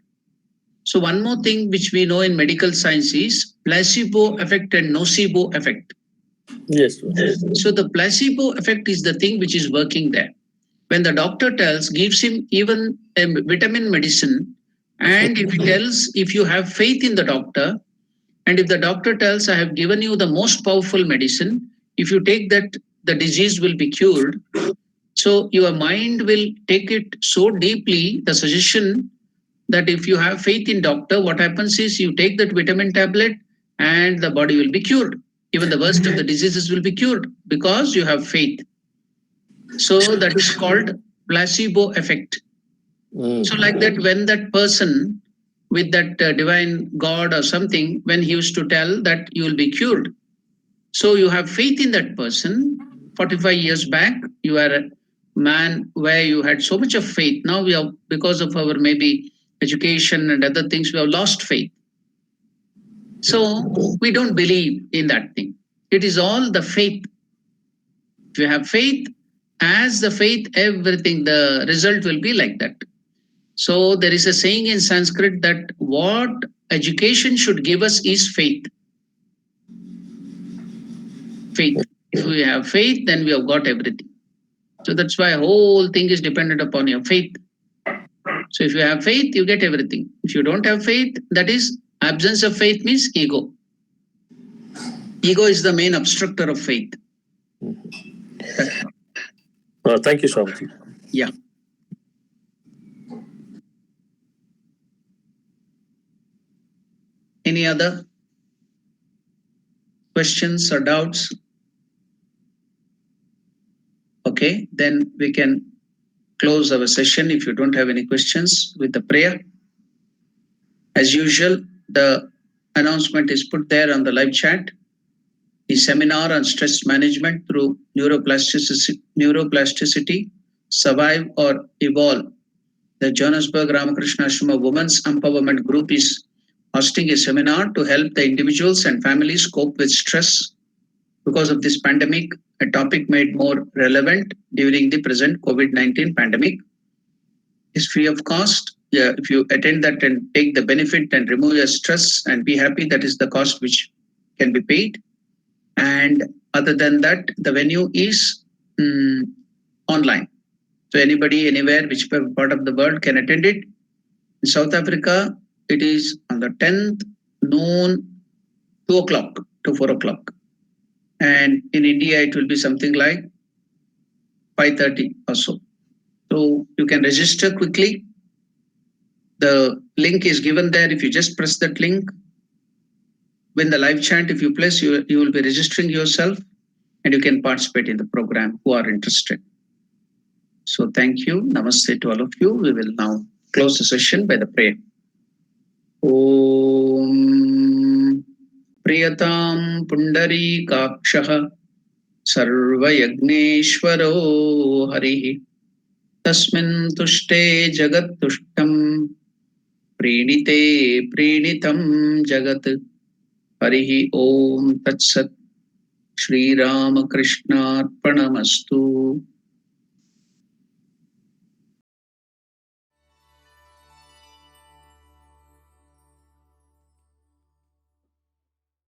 So one more thing which we know in medical science is placebo effect and nocebo effect. Yes. So the placebo effect is the thing which is working there. When the doctor gives him even a vitamin medicine, and if he tells, if you have faith in the doctor, and if the doctor tells, I have given you the most powerful medicine, if you take that, the disease will be cured. So your mind will take it so deeply, the suggestion, that if you have faith in doctor, what happens is you take that vitamin tablet and the body will be cured. Even the worst of the diseases will be cured because you have faith. So that is called placebo effect. So like that, when that person with that divine God or something, when he used to tell that you will be cured. So you have faith in that person. 45 years back, you are a man where you had so much of faith. Now we have, because of our maybe education and other things, we have lost faith. So we don't believe in that thing. It is all the faith. If you have faith, as the faith, everything, the result will be like that. So there is a saying in Sanskrit that what education should give us is faith. Faith. If we have faith, then we have got everything. So that's why whole thing is dependent upon your faith. So if you have faith, you get everything. If you don't have faith, that is absence of faith means ego. Ego is the main obstructor of faith. Thank you, Swamiji. Yeah. Any other questions or doubts? Okay, then we can close our session if you don't have any questions with the prayer. As usual, the announcement is put there on the live chat. The seminar on stress management through neuroplasticity, survive or evolve. The Johannesburg Ramakrishna Ashrama Women's Empowerment Group is hosting a seminar to help the individuals and families cope with stress because of this pandemic, a topic made more relevant during the present COVID-19 pandemic. Is free of cost. Yeah, if you attend that and take the benefit and remove your stress and be happy, that is the cost which can be paid. And other than that, the venue is online. So anybody, anywhere, whichever part of the world can attend it. In South Africa, it is on the 10th, noon, 2 o'clock to 4 o'clock. And in India, it will be something like 5:30 or so. So you can register quickly. The link is given there. If you just press that link, when the live chat, if you press, you will be registering yourself and you can participate in the program who are interested. So thank you. Namaste to all of you. We will now close the session by the prayer. Om Priyatam Pundari Kakshaha Sarvayagneshwaro Harihi Tasmin Tushte Jagat Tushtam Prenite Prenitam Jagat Harihi Om Tat Sat Shri Ramakrishna Arpanamastu.